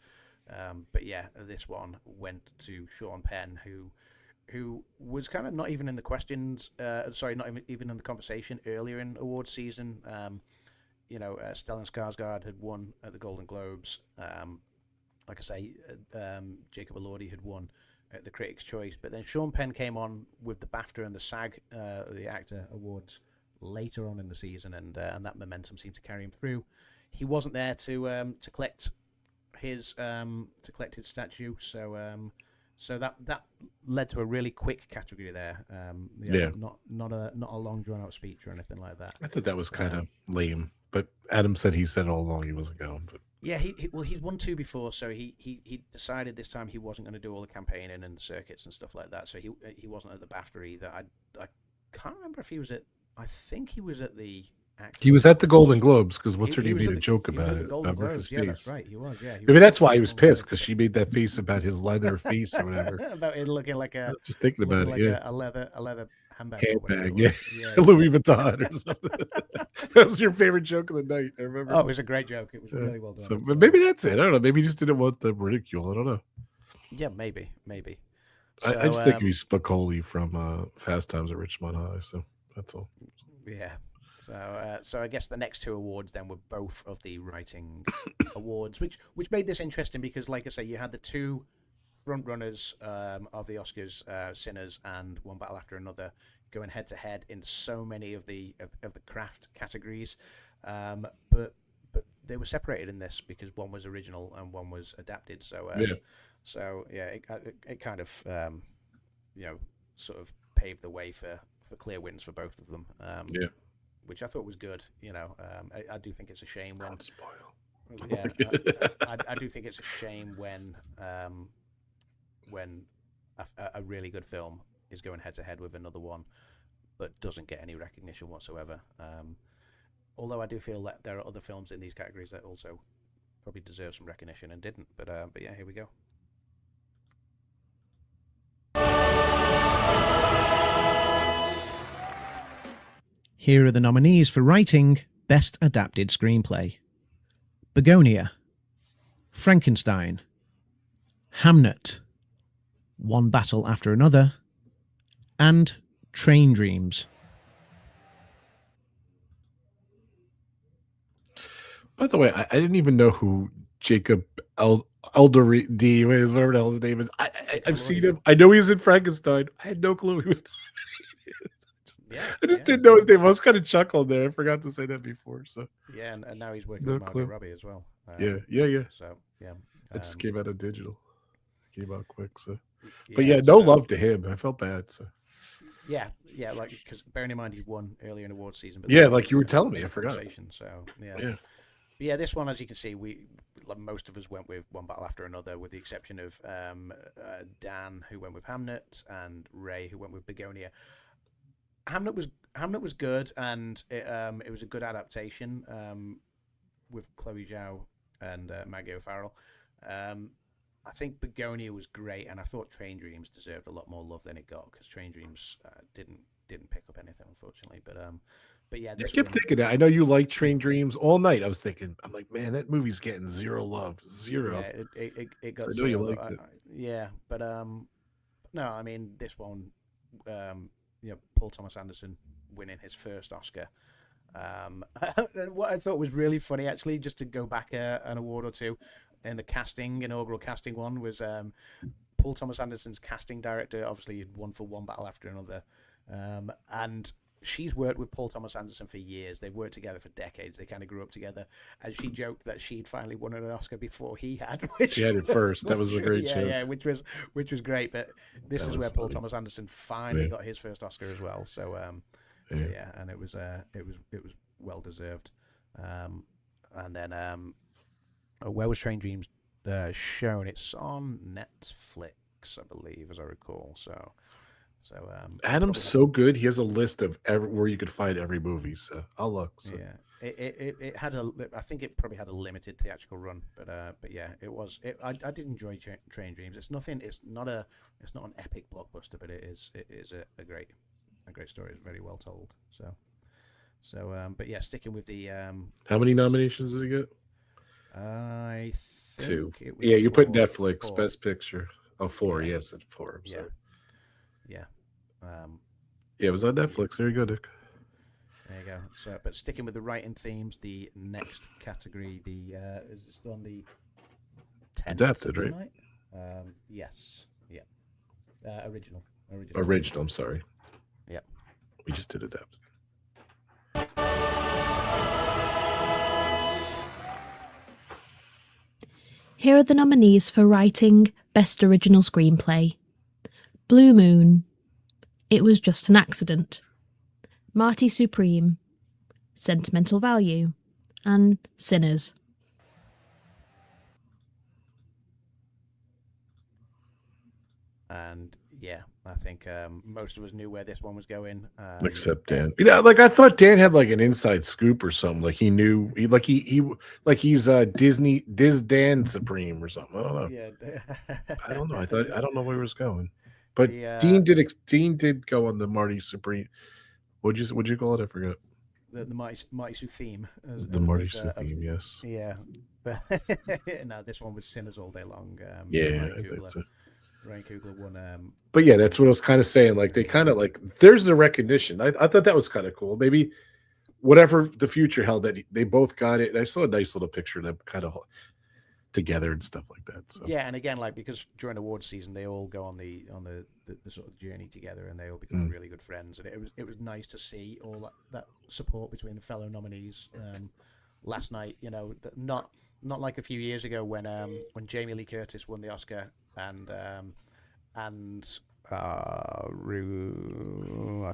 But yeah, this one went to Sean Penn, who was kind of not even in the questions, not even in the conversation earlier in awards season. Stellan Skarsgård had won at the Golden Globes. Like I say, Jacob Elordi had won at the Critics' Choice, but then Sean Penn came on with the BAFTA and the SAG, the Actor Awards, later on in the season, and that momentum seemed to carry him through. He wasn't there to collect his statue, so that led to a really quick category there. Not a long drawn out speech or anything like that. I thought that was kind of lame, but Adam said he said all along he wasn't going. But yeah, he's won 2 before, so he decided this time he wasn't going to do all the campaigning and the circuits and stuff like that. So he wasn't at the BAFTA either. I can't remember if he was at. I think he was at the. He was at the Golden Globes because what's her He name was made at a joke he was about at the it. Golden About Globes. his Yeah, face. that's right. He was. Yeah, Maybe that's why at he the was Golden pissed because Globes. she made that face about his leather face or whatever. About it looking like a Just thinking about it, like yeah. a leather handbag. Or whatever Handbag, it yeah. was. Louis Vuitton or something. That was your favorite joke of the night. I remember. Oh, it was a great joke. It was really well done. So, but maybe that's it. I don't know. Maybe he just didn't want the ridicule. I don't know. Yeah, maybe. I just think he's Spicoli from Fast Times at Richmond High. So that's all. Yeah. So I guess the next 2 awards then were both of the writing awards, which made this interesting because, like I say, you had the 2 front runners of the Oscars, Sinners and One Battle After Another, going head to head in so many of the craft categories, but they were separated in this because one was original and one was adapted. So it kind of sort of paved the way for clear wins for both of them. Which I thought was good. I do think it's a shame when. Don't spoil. Yeah, I do think it's a shame when a really good film is going head to head with another one, but doesn't get any recognition whatsoever. Although I do feel that there are other films in these categories that also probably deserve some recognition and didn't. But yeah, here we go. Here are the nominees for writing Best Adapted Screenplay. Begonia, Frankenstein, Hamnet, One Battle After Another, and Train Dreams. By the way, I didn't even know who Jacob Elderdy is, whatever the hell his name is. I've seen him. I know he was in Frankenstein. I had no clue he was. I just didn't know his name. I was kind of chuckled there. I forgot to say that before. So yeah, and now he's working No with Margot clue. Robbie as well. yeah. So yeah, I just came out of digital. Came out quick. So, yeah, but yeah, no so- love to him. I felt bad. So Yeah, like because bearing in mind he won earlier in awards season. But Yeah, then like you were in a telling me, I forgot. conversation, So yeah. yeah, But yeah, this one, as you can see, like most of us went with One Battle After Another, with the exception of Dan, who went with Hamnet, and Ray, who went with Begonia. Hamnet was good, and it was a good adaptation with Chloe Zhao and Maggie O'Farrell. I think Begonia was great, and I thought Train Dreams deserved a lot more love than it got, because Train Dreams didn't pick up anything, unfortunately. But yeah, I this kept one, thinking that. I know you like Train Dreams all night. I was thinking, I'm like, man, that movie's getting zero love, zero. yeah, it So got I know you zero. liked it. Yeah, but no, I mean this one, Paul Thomas Anderson winning his first Oscar. And what I thought was really funny, actually, just to go back an award or two, in the inaugural casting one, was Paul Thomas Anderson's casting director. Obviously, he'd won for one battle after another, and she's worked with Paul Thomas Anderson for years. They've worked together for decades. They kind of grew up together. And she joked that she'd finally won an Oscar before he had. Which, She had it first. That was a great yeah, joke. yeah, which was great. But this That is was where Paul funny. Thomas Anderson finally Yeah. got his first Oscar as well. So Yeah. yeah, and it was well deserved. And then where was Train Dreams shown? It's on Netflix, I believe, as I recall. So Adam's so good. He has a list of where you could find every movie. So I'll look. So. yeah, it had I think it probably had a limited theatrical run, but yeah, it was. I did enjoy Train Dreams. It's nothing. It's not an epic blockbuster, but it is a great story. It's very well told. So but yeah, sticking with the How many nominations did he get? I think 2. it was Yeah, you put 4. Netflix 4. Best Picture. Oh, 4. Yeah. Yes, it's 4. I'm sorry. Yeah. Yeah, it was on Netflix. There you go, Nick. There you go. So, but sticking with the writing themes, the next category, is it still on the 10th Adapted, right? tonight? Yes. Yeah. Original. Original. I'm sorry. Yep. We just did adapted. Here are the nominees for writing Best Original Screenplay: Blue Moon, It Was Just an Accident, Marty Supreme, Sentimental Value, and Sinners. And yeah, I think most of us knew where this one was going. Except Dan. Like I thought Dan had like an inside scoop or something. Like he knew he's Disney Dan Supreme or something. I don't know. Yeah. I don't know. I don't know where he was going. But Yeah. Dean did go on the Marty Supreme. What'd you call it? I forgot. The Marty Sue theme. The Marty Sue theme, yes. Yeah. But no, this one was Sinners all day long. Yeah, Ryan Coogler won. But yeah, that's what I was kind of saying. Like they kind of like there's the recognition. I thought that was kind of cool. Maybe whatever the future held, that they both got it. And I saw a nice little picture of them kind of together and stuff like that. So Yeah, and again, like because during awards season, they all go on the sort of journey together, and they all become really good friends. And it was nice to see all that support between the fellow nominees. Last night, not like a few years ago when Jamie Lee Curtis won the Oscar and I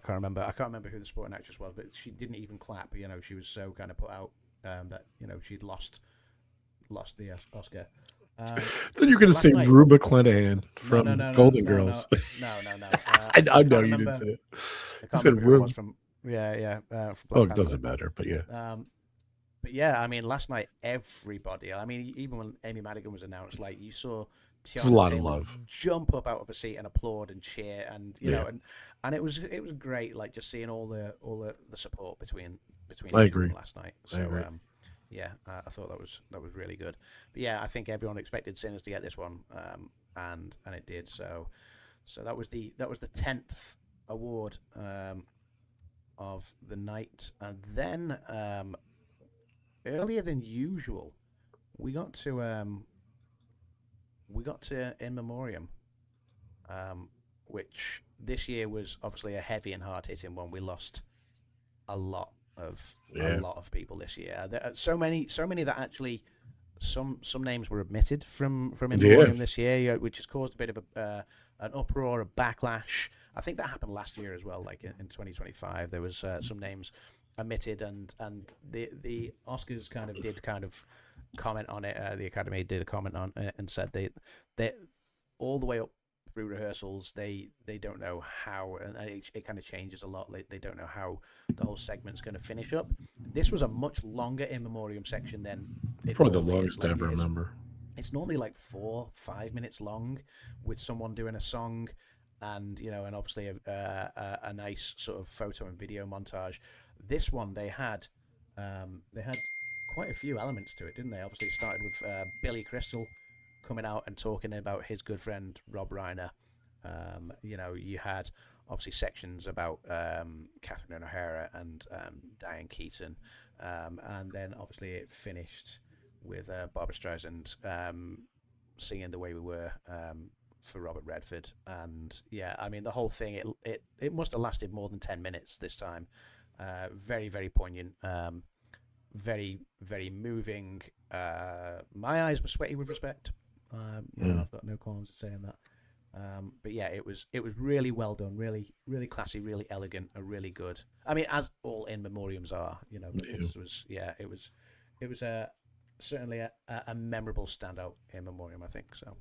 can't remember who the supporting actress was, but she didn't even clap. She was so kind of put out that she'd lost the Oscar. then you're going to say night- Rue McClanahan from No, Golden Girls. No. I know you didn't say it. I You can't said remember who it Rue. was from. Yeah. From Black Oh, it Panther. doesn't matter. But yeah. But yeah, I mean, last night everybody. I mean, even when Amy Madigan was announced, like you saw It's a lot of Taylor love. jump up out of a seat and applaud and cheer, and you Yeah. know, and it was great, like just seeing all the support between I each of them agree. last night. I So agree. yeah, I thought that was really good. But yeah, I think everyone expected Sinners to get this one, and it did. So that was the 10th award of the night, and then earlier than usual, we got to In Memoriam, which this year was obviously a heavy and hard hitting one. We lost a lot of people this year. There are so many that actually some names were omitted from In Memoriam this year, which has caused a bit of an uproar, a backlash. I think that happened last year as well. Like in 2025, there was some names omitted, and the Oscars did comment on it. The Academy did a comment on it and said they all the way up through rehearsals they don't know how, and it kind of changes a lot. They don't know how the whole segment's going to finish up. This was a much longer In Memoriam section than Probably the normally is. longest I ever remember. it's normally like 4-5 minutes long, with someone doing a song, and and obviously a nice sort of photo and video montage. This one they had quite a few elements to it, didn't they? Obviously, it started with Billy Crystal coming out and talking about his good friend Rob Reiner. You had obviously sections about Catherine O'Hara and Diane Keaton, and then obviously it finished with Barbra Streisand singing "The Way We Were" for Robert Redford. And yeah, I mean the whole thing, it must have lasted more than 10 minutes this time. Very, very poignant. Very, very moving. My eyes were sweaty with respect. I've got no qualms in saying that. But yeah, it was really well done, really, really classy, really elegant, really good. I mean, as all in memoriams are, this was it was certainly a memorable standout in memoriam, I think. So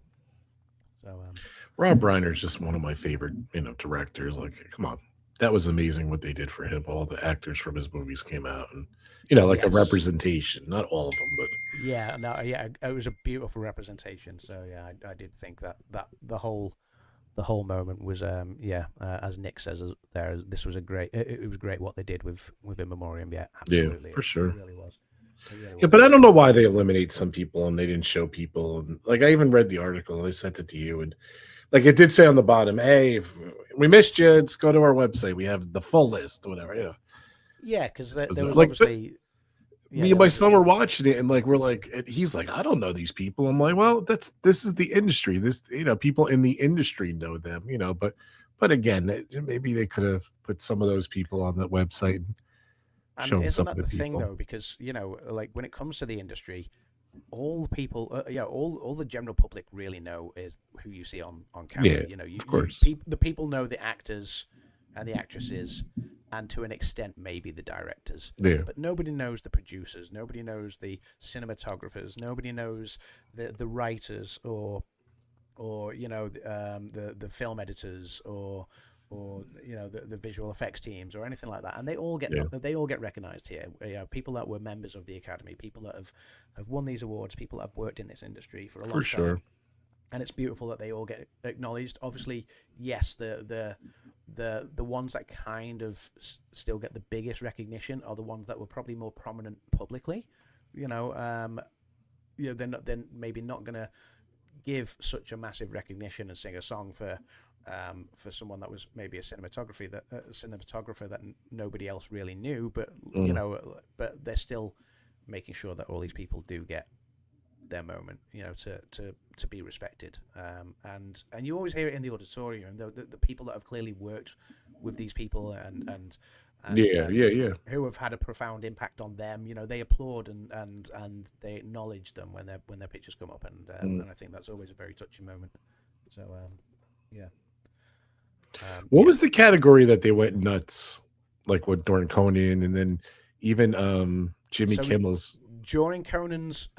Rob Reiner's just one of my favorite, directors. Like, come on, that was amazing what they did for him. All the actors from his movies came out, and like a Yes. representation. Not all of them, but yeah, no, yeah, it was a beautiful representation. So yeah, I did think that the whole moment was as Nick says there, this was it was great what they did with In Memoriam. Yeah, absolutely, for sure. It really was. Yeah, but I don't know why they eliminate some people and they didn't show people. And like, I even read the article. They sent it to you, and like it did say on the bottom, "Hey, if we missed you, let's go to our website. We have the full list, whatever." Yeah, because there was Like, obviously. Me and my son were watching it, and like we're like, and he's like, "I don't know these people." I'm like, "Well, this is the industry. This, people in the industry know them, But again, maybe they could have put some of those people on the website and shown isn't some that of the the thing people. though? Because like when it comes to the industry, all the people, all the general public really know is who you see on camera. Yeah, of course. The people know the actors and the actresses, and to an extent maybe the directors. Yeah. But nobody knows the producers. Nobody knows the cinematographers. Nobody knows the writers or the film editors or the visual effects teams or anything like that, and they all get recognized here. People that were members of the academy, people that have won these awards, people that have worked in this industry for a long time. Sure. And it's beautiful that they all get acknowledged. Obviously, yes, the ones that kind of still get the biggest recognition are the ones that were probably more prominent publicly. They're maybe not going to give such a massive recognition and sing a song for someone that was maybe a cinematographer that nobody else really knew, but but they're still making sure that all these people do get their moment, to be respected. And you always hear it in the auditorium, the people that have clearly worked with these people and who have had a profound impact on them, they applaud and they acknowledge them when their pictures come up, and I think that's always a very touching moment. So yeah. What was the category that they went nuts, like with during Conan, and then even Jimmy Kimmel's during Conan's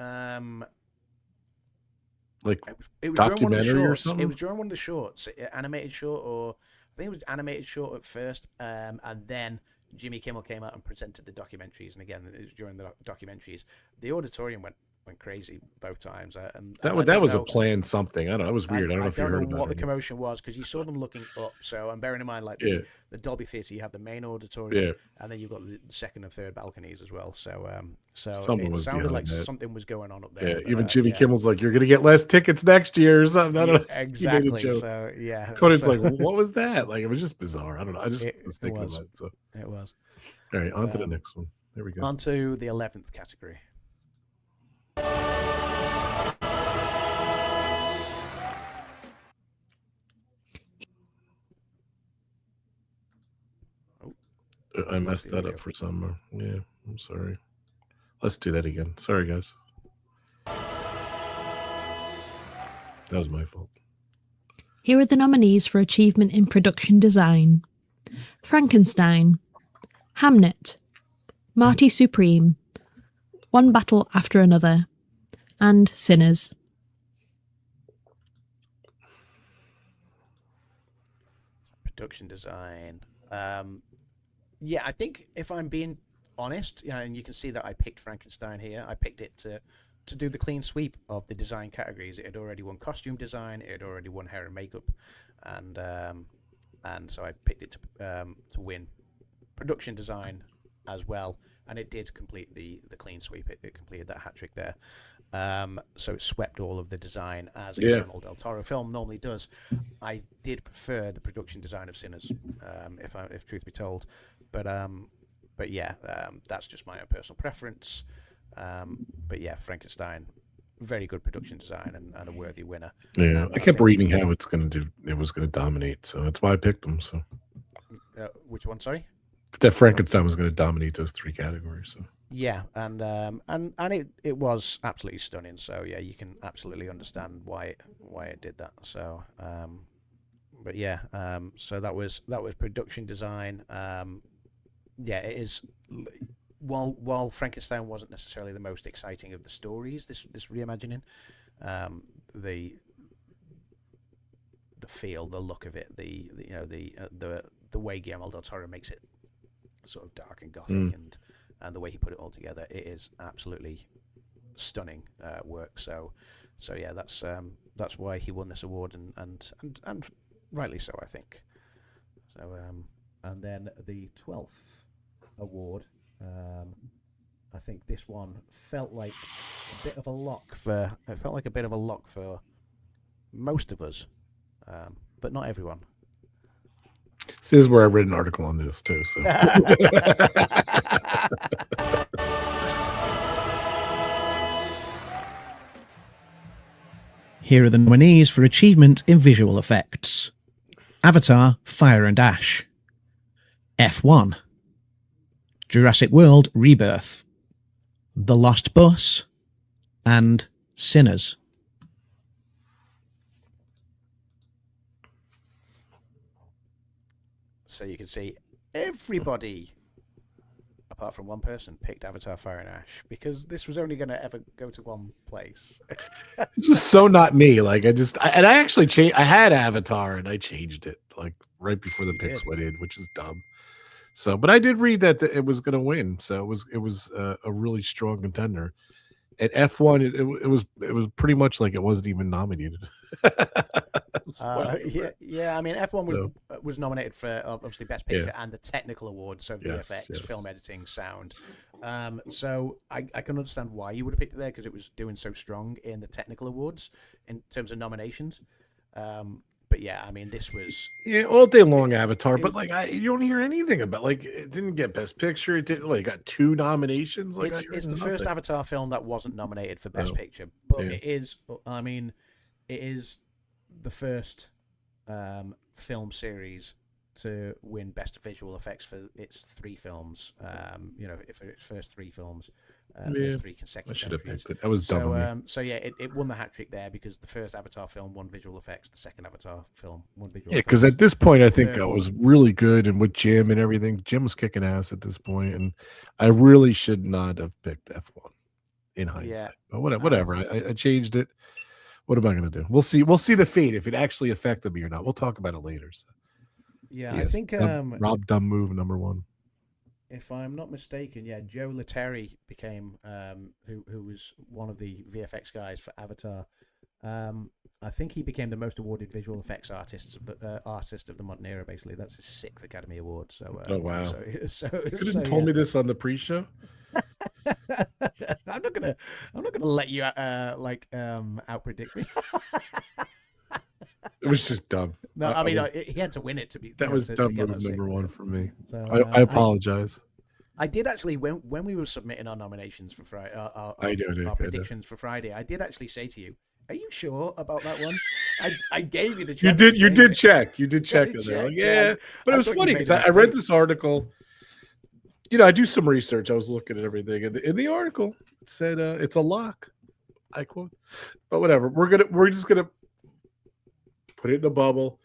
like it was documentary during one of the shorts. or something? It was during one of the shorts, animated short, or I think it was animated short at first, and then Jimmy Kimmel came out and presented the documentaries, and again it was during the documentaries, the auditorium went crazy both times. That was a planned something. I don't know. It was weird. I don't know if you heard about what it. the commotion was, because you saw them looking up. So I'm bearing in mind, like the Dolby Theatre, you have the main auditorium, and then you've got the second and third balconies as well. So it sounded like something was going on up there. Yeah, even Jimmy Kimmel's like, "You're gonna get less tickets next year" or something. I don't know. Exactly. He made a joke. So yeah, Conan's like, "What was that?" Like, it was just bizarre. I don't know. I just was thinking about it. So it was. All right, on to the next one. There we go. On to the 11th category. I messed that up for some. Yeah, I'm sorry. Let's do that again. Sorry, guys. That was my fault. Here are the nominees for achievement in production design: Frankenstein, Hamnet, Marty Supreme, One Battle After Another, and Sinners. Production design. Yeah, I think if I'm being honest, and you can see that I picked Frankenstein here. I picked it to to do the clean sweep of the design categories. It had already won costume design, it had already won hair and makeup, and so I picked it to win production design as well, and it did complete the clean sweep. It completed that hat trick there. So it swept all of the design as a Guillermo del Toro film normally does. I did prefer the production design of Sinners, if truth be told, but yeah, that's just my own personal preference. But yeah, Frankenstein, very good production design and a worthy winner. Yeah, I kept reading how it was gonna dominate, so that's why I picked them. So which one? Sorry. That Frankenstein was going to dominate those 3 categories. So Yeah, and it was absolutely stunning. So yeah, you can absolutely understand why it did that. So but yeah, so that was production design. Yeah, it is. While Frankenstein wasn't necessarily the most exciting of the stories, this reimagining, the feel, the look of it, the way Guillermo del Toro makes it sort of dark and gothic, and the way he put it all together, it is absolutely stunning work. So yeah, that's why he won this award, and rightly so, I think. So and then the 12th award, I think this one felt like a bit of a lock for most of us, but not everyone. this is where I read an article on this too. So Here are the nominees for achievement in visual effects: Avatar: Fire and Ash, F1, Jurassic World: Rebirth, The Lost Bus, and Sinners. So you can see everybody, apart from one person, picked Avatar: Fire and Ash, because this was only going to ever go to one place. it's just so not me. Like I actually changed. I had Avatar and I changed it like right before the You picks did. went in, which is dumb. So, but I did read that it was going to win. So it was a really strong contender. At F1, it was pretty much like it wasn't even nominated. Yeah. I mean, F1 So, was nominated for obviously Best Picture and the technical awards, so Yes, VFX, yes. film editing, sound. So I can understand why you would have picked it there, because it was doing so strong in the technical awards in terms of nominations. But yeah, I mean, this was all day long Avatar, but like you don't hear anything about like it didn't get Best Picture. It didn't like got 2 nominations. Like it's the first Avatar film that wasn't nominated for Best Oh, Picture, but yeah. it is. I mean, it is the first film series to win Best Visual Effects for its 3 films. For its first 3 films, first 3 I consecutive should have entries. picked it. That was dumb of me. So yeah, it won the hat trick there, because the first Avatar film won visual effects, the second Avatar film won visual Yeah, effects. because at this point, I think Third I one. was really good, and with Jim and everything, Jim was kicking ass at this point, and I really should not have picked F1 in hindsight. But whatever, I changed it. What am I going to do? We'll see. We'll see the fate if it actually affected me or not. We'll talk about it later. So, Yeah, yes, I think Rob Dumb move number 1. if I'm not mistaken, yeah, Joe Letteri became who was one of the VFX guys for Avatar. I think he became the most awarded visual effects artist of the modern era. Basically, that's his 6th Academy Award. So, Oh wow! So You could have told me this on the pre-show. I'm not gonna let you out predict me. It was just dumb. No, I mean he had to win it to be. That was to dumb get move that number 6th. 1 for me. So, I apologize. I did actually, when we were submitting our nominations for Friday, our predictions for Friday, I did actually say to you, "Are you sure about that one?" I gave you the chance. You did check. You did check. did In there. check, Yeah, but I it was thought you funny made because a I read mistake. this article. I do some research. I was looking at everything, and in the article it said it's a lock. I quote. But whatever. We're just gonna put it in a bubble,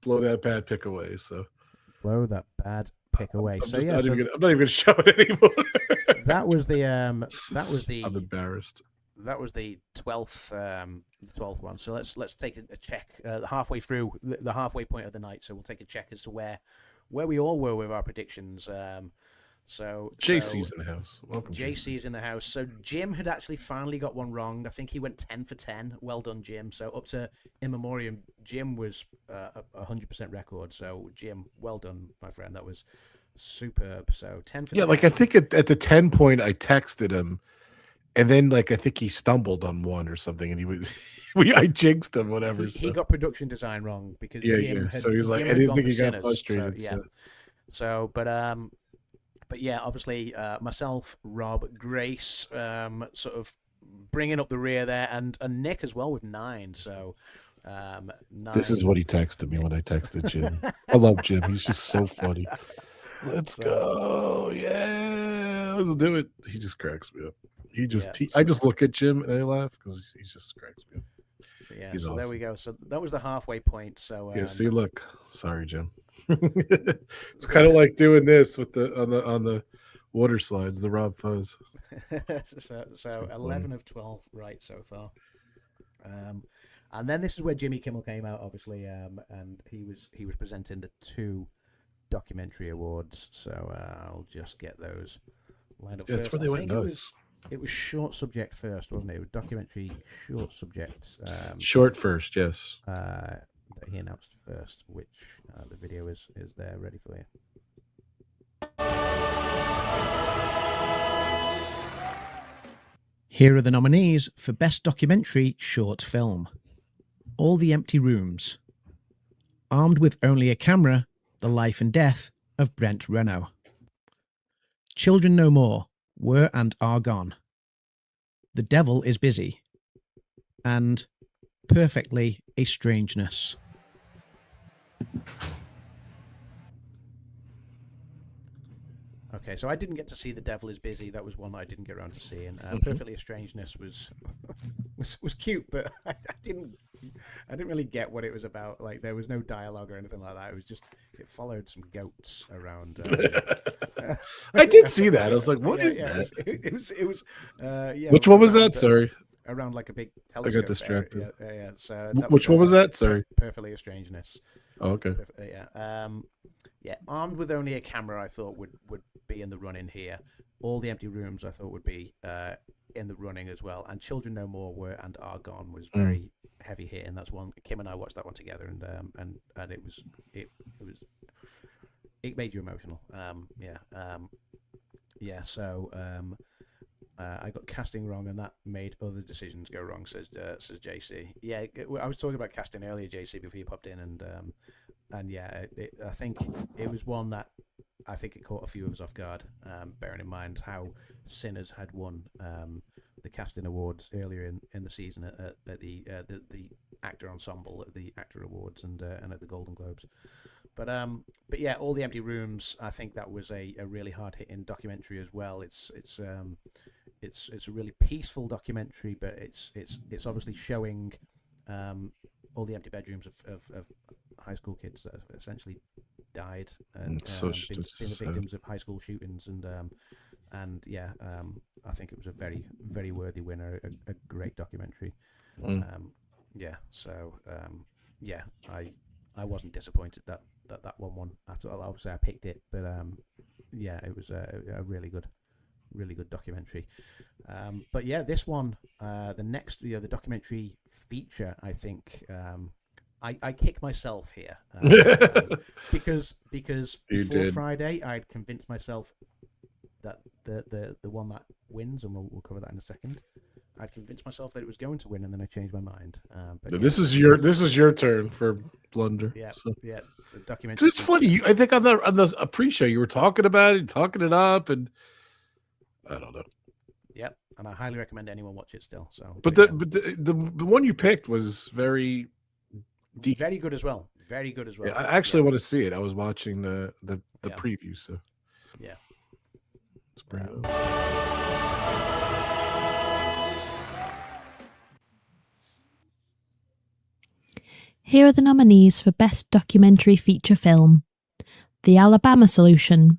blow that bad pick away. So Blow that bad pick away. I'm So just yeah, not even gonna show it anymore. that was the I'm embarrassed. that was the 12th one. So let's take a check halfway through the halfway point of the night. So we'll take a check as to where we all were with our predictions. JC's in the house. Welcome, JC's in the house. So Jim had actually finally got one wrong. I think he went 10 for 10. Well done, Jim. So up to In Memoriam, Jim was a 100% record. So Jim, well done, my friend. That was superb. So 10 for 10. Yeah, like I think at the 10 point, I texted him, and then like I think he stumbled on one or something, and he was I jinxed him, whatever. He got production design wrong because Jim had, so he was like, Jim I had didn't gone think for he got Sinners. frustrated. But yeah, obviously myself, Rob, Grace, sort of bringing up the rear there, and Nick as well with 9. So 9. This is what he texted me when I texted Jim. I love Jim. He's just so funny. Let's go. Yeah, let's do it. He just cracks me up. I just look at Jim and I laugh because he just cracks me up. Yeah, He's so awesome. there we go. So that was the halfway point. So yeah, see, look. Sorry, Jim. It's kind of like doing this with the on the water slides, the Rob Fuzz. so 11 of 12 right so far. And then this is where Jimmy Kimmel came out, obviously, and he was presenting the 2 documentary awards. So I'll just get those lined up. That's first. where they went nuts. It was short subject first, wasn't it? It was documentary short subject. Short first, yes. That he announced first, which the video is there ready for you. Here are the nominees for Best Documentary Short Film. All the Empty Rooms. Armed with Only a Camera, The Life and Death of Brent Renault. Children No More, Were and Are Gone. The Devil is Busy. And Perfectly a Strangeness. Okay, so I didn't get to see The Devil is Busy. That was one that I didn't get around to seeing. Perfectly a Strangeness was cute, but I didn't really get what it was about. Like, there was no dialogue or anything like that. It was just, it followed some goats around. I did see that. I was like, "What is that?" It was Which one was that? Sorry, around like a big I telescope. got distracted. Yeah. So Which one was that? Sorry. Perfectly a Strangeness. Oh, okay. Yeah. Armed with Only a Camera, I thought would be in the running here. All the Empty Rooms, I thought would be in the running as well. And Children No More Were and Are Gone was very heavy hitting. That's one. Kim and I watched that one together, and it made you emotional. So I got casting wrong, and that made other decisions go wrong. Says JC. Yeah, I was talking about casting earlier, JC, before you popped in, and I think it was one that I think it caught a few of us off guard. Bearing in mind how Sinners had won the casting awards earlier in the season at the actor ensemble at the actor awards and at the Golden Globes. But yeah, All the Empty Rooms, I think that was a really hard hitting documentary as well. It's a really peaceful documentary, but it's obviously showing all the empty bedrooms of high school kids that have essentially died and been the victims of high school shootings, and I think it was a very, very worthy winner, a great documentary. I wasn't disappointed that one won at all. Obviously, I picked it, but it was a really good documentary. But yeah, this one, the next, the documentary feature, I think, I kick myself here because before Friday, I'd convinced myself that the one that wins, and we'll cover that in a second. I'd convinced myself that it was going to win, and then I changed my mind. But this is your turn for blunder. Yeah, so. Yeah. It's a documentary. It's funny. I think on the pre-show you were talking about it, talking it up, and I don't know. Yep, and I highly recommend anyone watch it still. So, but the one you picked was very deep, very good as well. Very good as well. Yeah, I actually want to see it. I was watching the preview, so yeah. Let's bring it up. Here are the nominees for Best Documentary Feature Film: The Alabama Solution,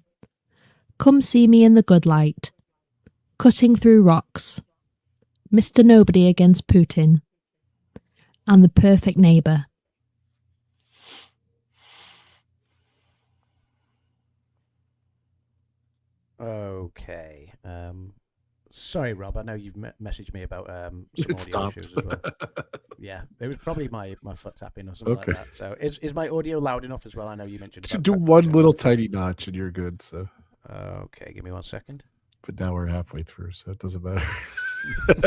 Come See Me in the Good Light, Cutting Through Rocks, Mr. Nobody Against Putin, and The Perfect Neighbor. Okay. Sorry, Rob. I know you've messaged me about some It audio stopped. issues as well. Yeah, it was probably my foot tapping or something Okay. like that. So is my audio loud enough as well? I know you mentioned Should about do tap one terminal. little tiny notch and you're good. So, Okay, give me 1 second. but now we're halfway through, so it doesn't matter. It's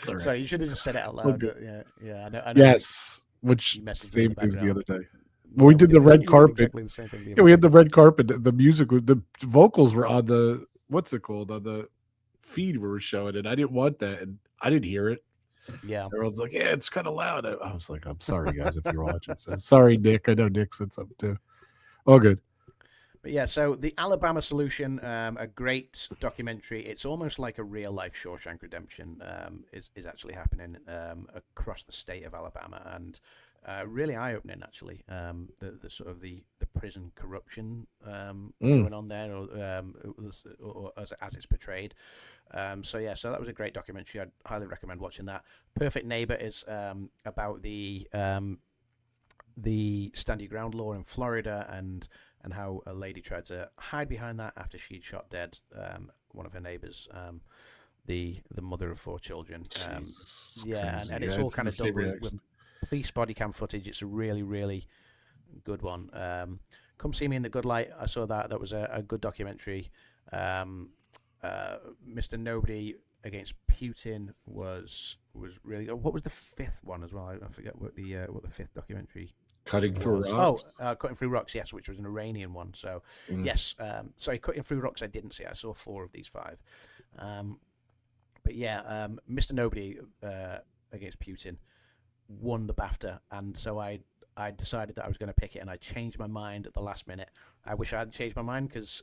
all right. Sorry, you should have just said it out We're loud. good. Yeah. I know. Yes, which You messaged me in same the things the background. other day. When we did the red You did carpet. exactly the same thing. Yeah, we had the red carpet. The music, the vocals were on the what's it called on the feed we were showing it. I didn't want that, and I didn't hear it. Yeah. Everyone's like, "Yeah, it's kind of loud." I was like, "I'm sorry, guys, if you're watching." So sorry, Nick. I know Nick said something too. Oh, good. But yeah, so the Alabama Solution, a great documentary. It's almost like a real life Shawshank Redemption is actually happening across the state of Alabama, and really eye opening actually. The sort of the prison corruption going on there, or as it's portrayed. So that was a great documentary. I'd highly recommend watching that. Perfect Neighbor is about the stand your ground law in Florida and how a lady tried to hide behind that after she'd shot dead one of her neighbors, the mother of 4 children. And it's all kind of done with police body cam footage. It's a really, really good one. Come See Me in the Good Light. I saw that. That was a good documentary. Mr. Nobody Against Putin was really. What was the 5th one as well? I forget what the 5th documentary. Cutting Through Rocks. Cutting Through Rocks, yes, which was an Iranian one. So, yes. Sorry, Cutting Through Rocks I didn't see. I saw 4 of these 5. But yeah, Mr. Nobody Against Putin won the BAFTA, and so I decided that I was going to pick it, and I changed my mind at the last minute. I wish I hadn't changed my mind because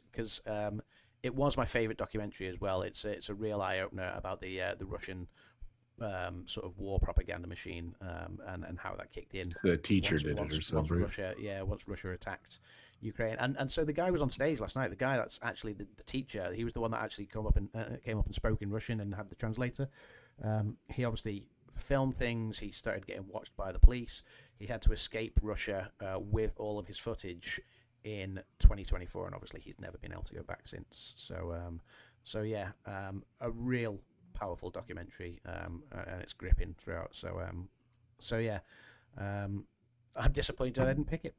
it was my favorite documentary as well. It's a real eye opener about the Russian sort of war propaganda machine and how that kicked in. The teacher did it or something. Once Russia attacked Ukraine, and so the guy was on stage last night. The guy that's actually the teacher. He was the one that actually came up and spoke in Russian and had the translator. He obviously filmed things. He started getting watched by the police. He had to escape Russia with all of his footage in 2024, and obviously he's never been able to go back since. So a real powerful documentary, and it's gripping throughout. I'm disappointed I didn't pick it.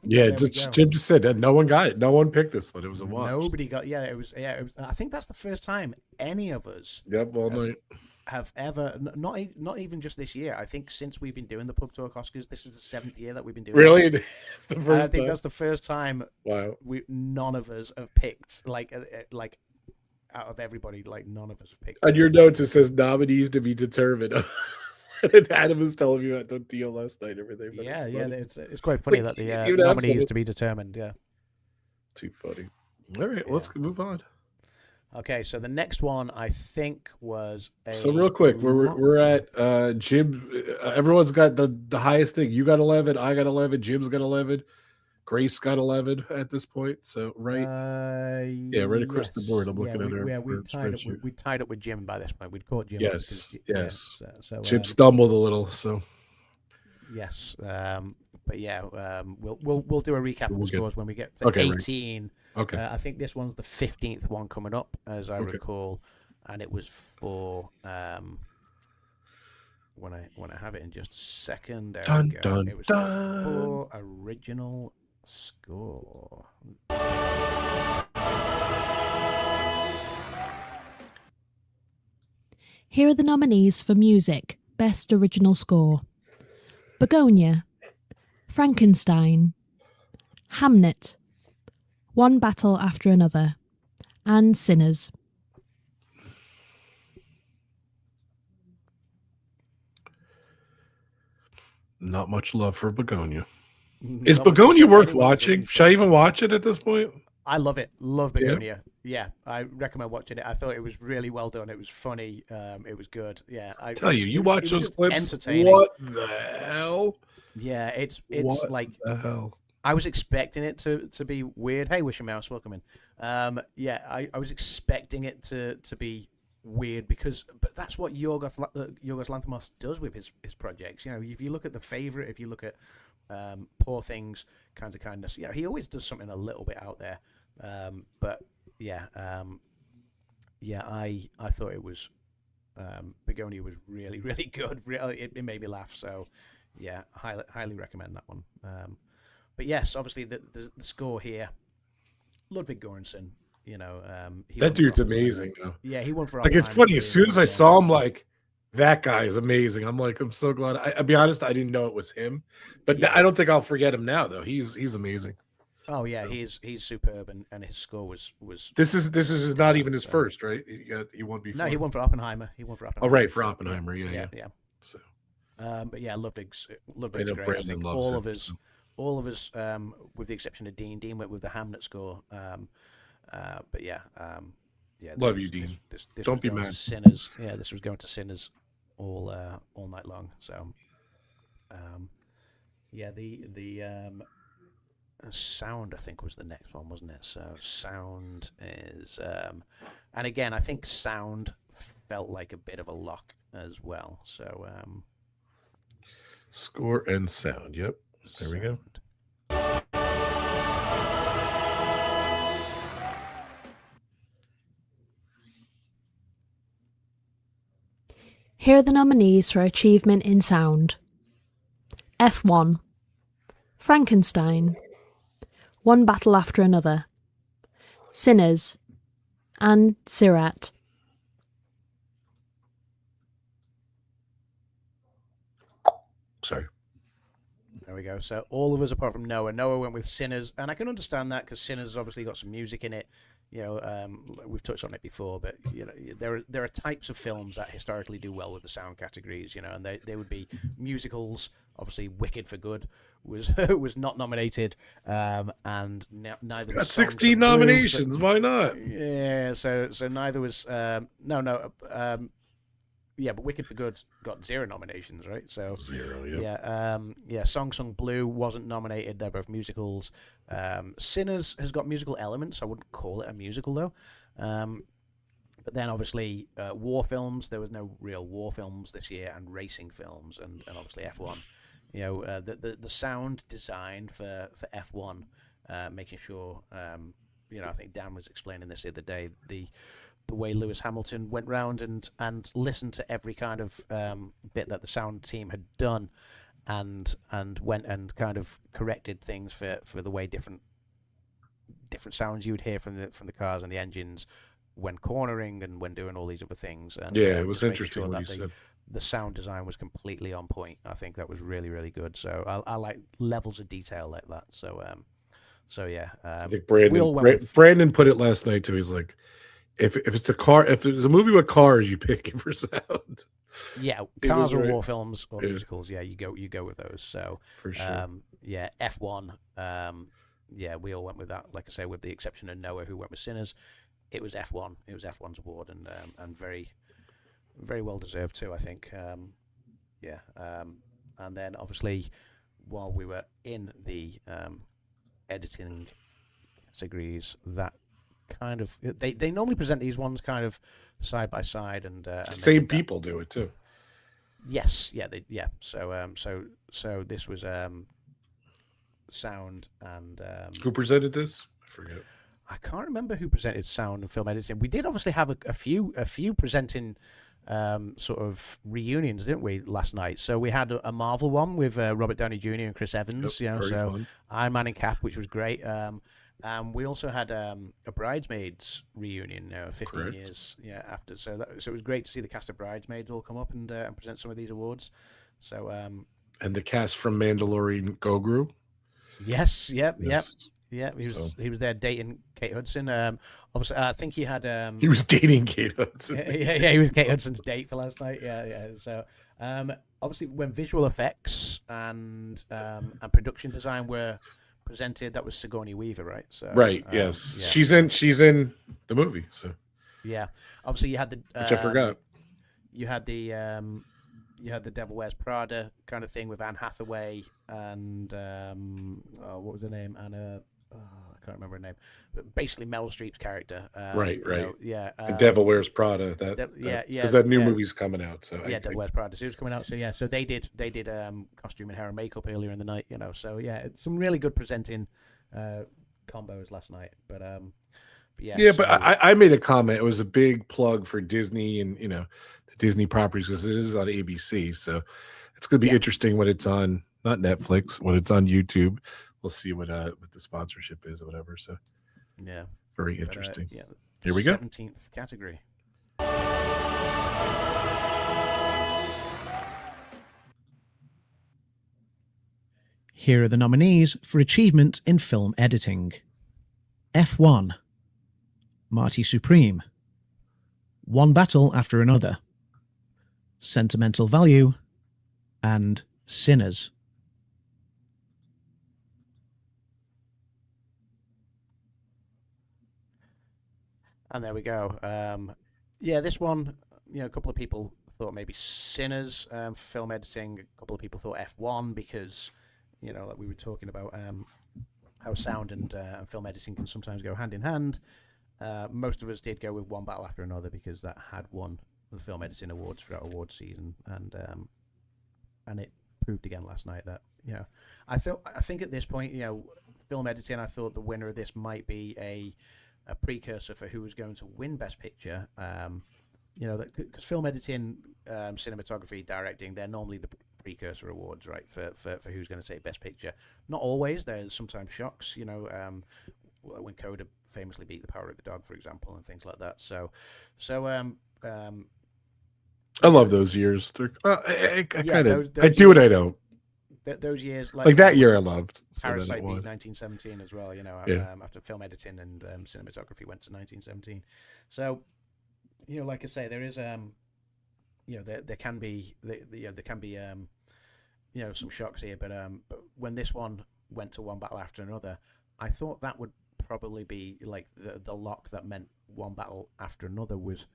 Yeah, Jim just said that no one got it. No one picked this one. It was a watch. Nobody got. Yeah, it was. I think that's the first time any of us. Yep, all night. Have ever not even just this year. I think since we've been doing the Pub Talk Oscars, this is the 7th year that we've been doing. Really, this. It's the first. I think that's the first time. Wow. None of us have picked like out of everybody, like none of us have picked. On your notes, it says nominees to be determined. And Adam was telling me about the deal last night. Everything. Yeah. It's quite funny that the nominees to be determined. Yeah. Too funny. All right, let's move on. Okay, so the next one I think was so real quick, we're at Jim. Everyone's got the highest thing. You got 11. I got 11. Jim's got 11. Grace got 11 at this point. So right across the board. I'm looking at her. Yeah, we tied up with Jim by this point. We'd caught Jim. Yes. So Jim stumbled a little. So yes, but yeah, we'll do a recap of the scores when we get to 18. Right. Okay. I think this one's the 15th one coming up, as I recall, and it was for when I have it in just a second. There we go. It was for original score. Here are the nominees for music, Best Original Score: Begonia, Frankenstein, Hamnet, One Battle After Another, and Sinners. Not much love for Begonia. Is Begonia worth watching? Should I even watch it at this point? I love it. Love Begonia. Yeah, I recommend watching it. I thought it was really well done. It was funny. It was good. Yeah, you watch those clips. Entertaining. What the hell? Yeah, it's what like the hell? I was expecting it to be weird. Hey, Wishing Mouse, welcome in. I was expecting it to be weird but that's what Yorgos Lanthimos does with his projects. You know, if you look at The Favourite, if you look at Poor Things, Kind of Kindness, you know, he always does something a little bit out there. But yeah, yeah, I thought it was Begonia was really really good. Really, it made me laugh. So yeah, highly recommend that one. But yes, obviously the score here, Ludwig Göransson. You know, he That won for dude's Oppenheimer. amazing, though. Yeah, he won for Like, it's Oppenheimer funny. for As soon as I Memoriam. saw him, like, that guy is amazing. I'm like, I'm so glad. I'll be honest, I didn't know it was him, but Yeah. I don't think I'll forget him now, though. He's amazing. Oh yeah, So. he's superb, and his score was This is not even his so. first, right? He won before. No, he won for Oppenheimer. He won for Oh, Oppenheimer. right, for Oppenheimer. Yeah. yeah. So But yeah, Ludwig's I great. know I Brandon think loves all him, of us, so. with the exception of Dean. Dean went with the Hamnet score. But yeah, yeah. Love you, Dean. This Don't was be going mad. to Sinners. Yeah, this was going to Sinners all night long. So, yeah, the sound I think was the next one, wasn't it? So sound is, and again I think sound felt like a bit of a lock as well. So Score and sound. Yep. There we go. Here are the nominees for achievement in sound. F1, Frankenstein, One Battle After Another, Sinners, and Sirat. Sorry. There we go. So all of us apart from Noah. Noah went with Sinners, and I can understand that because Sinners obviously got some music in it. You know, we've touched on it before, but you know, there are types of films that historically do well with the sound categories. You know, and they would be musicals. Obviously, Wicked for Good was was not nominated, and neither. Got was 16 nominations. Why not? Yeah, so neither was yeah, but Wicked for Good got 0 nominations, right? So 0. Yep. yeah, Song Sung Blue wasn't nominated. They're both musicals. Sinners has got musical elements. I wouldn't call it a musical though. But then obviously war films. There was no real war films this year, and racing films, and obviously F1. You know, the sound design for F1, making sure. You know, I think Dan was explaining this the other day. The way Lewis Hamilton went round and listened to every kind of bit that the sound team had done, and went and kind of corrected things for the way different sounds you would hear from the cars and the engines when cornering and when doing all these other things. And, Yeah, it was just making interesting sure what that you said. the sound design was completely on point. I think that was really really good. So I like levels of detail like that. So yeah, I think we all went with- Brandon put it last night too. He's like, if it's if it's a movie with cars, you pick it for sound. yeah, It cars was or right. war films or Yeah. musicals. Yeah, you go with those. So For sure. yeah, F1. Yeah, we all went with that. Like I say, with the exception of Noah, who went with Sinners, it was F1. It was F1's award, and very, very well deserved too. I think. Yeah, and then obviously, while we were in the editing categories, that kind of they normally present these ones kind of side by side, and Same people do it too. Yes, yeah, So so this was sound and Who presented this? I forget. I can't remember who presented sound and film editing. We did obviously have a few presenting sort of reunions, didn't we, last night? So we had a Marvel one with Robert Downey Jr. and Chris Evans. Yep, You know, very so fun. Iron Man and Cap, which was great. We also had a Bridesmaids reunion, 15 Correct. years after. So it was great to see the cast of Bridesmaids all come up and present some of these awards. So And the cast from Mandalorian Gogru. yes, yep. Yes. Yeah, he was there dating Kate Hudson. Obviously, I think he had. He was dating Kate Hudson. yeah, he was Kate Hudson's date for last night. Yeah. So, obviously, when visual effects and production design were presented, that was Sigourney Weaver, right? So, Right. Yes. yeah. She's in the movie. So Yeah. Obviously, you had the. which I forgot. You had the. You had the Devil Wears Prada kind of thing with Anne Hathaway and what was her name? Anna. I can't remember her name, but basically Meryl Streep's character. Right. You know, yeah. And Devil Wears Prada. yeah, Because that new yeah. movie's coming out. So Yeah, Devil Wears Prada. So it was coming out. So yeah, so they did costume and hair and makeup earlier in the night. You know, so yeah, it's some really good presenting combos last night, but yeah. Yeah, but so- I made a comment. It was a big plug for Disney and the Disney properties because it is on ABC. So it's going to be Yeah. interesting when it's on not Netflix, when it's on YouTube. We'll see what the sponsorship is or whatever. So yeah, very but, interesting. yeah. Here we go. 17th category. Here are the nominees for achievement in film editing. F1, Marty Supreme, One Battle After Another, Sentimental Value, and Sinners. And there we go. Yeah, this one, a couple of people thought maybe Sinners for film editing. A couple of people thought F1 because, like we were talking about how sound and film editing can sometimes go hand in hand. Most of us did go with One Battle After Another because that had won the film editing awards throughout award season, and it proved again last night that I think at this point, film editing, I thought the winner of this might be a precursor for who was going to win Best Picture. Because film editing, cinematography, directing, they're normally the precursor awards, right? For who's going to take Best Picture. Not always. There's sometimes shocks. When Coda famously beat The Power of the Dog, for example, and things like that. I love those years. I kind of those I do and I years- don't. Those years, Like that year, I loved. So then it Parasite beat won. 1917 as well. Yeah. After film editing and cinematography went to 1917. So, like I say, there is there can be some shocks here, but when this one went to One Battle After Another, I thought that would probably be like the lock that meant One Battle After Another was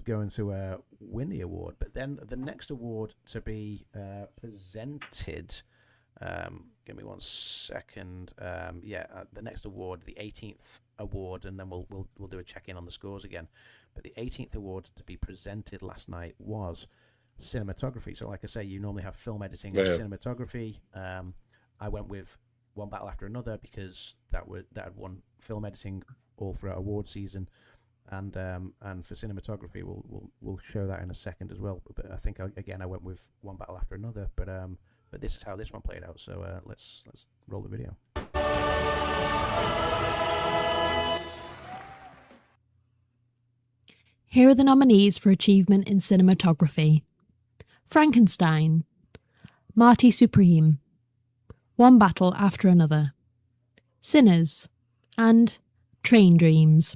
going to win the award. But then the next award to be presented, give me 1 second. The next award, the 18th award, and then we'll do a check in on the scores again. But the 18th award to be presented last night was cinematography. So, like I say, you normally have film editing and cinematography. I went with One Battle After Another because that had won film editing all throughout award season. And for cinematography, we'll show that in a second as well. But I think I went with One Battle After Another. But this is how this one played out. So let's roll the video. Here are the nominees for achievement in cinematography: Frankenstein, Marty Supreme, One Battle After Another, Sinners, and Train Dreams.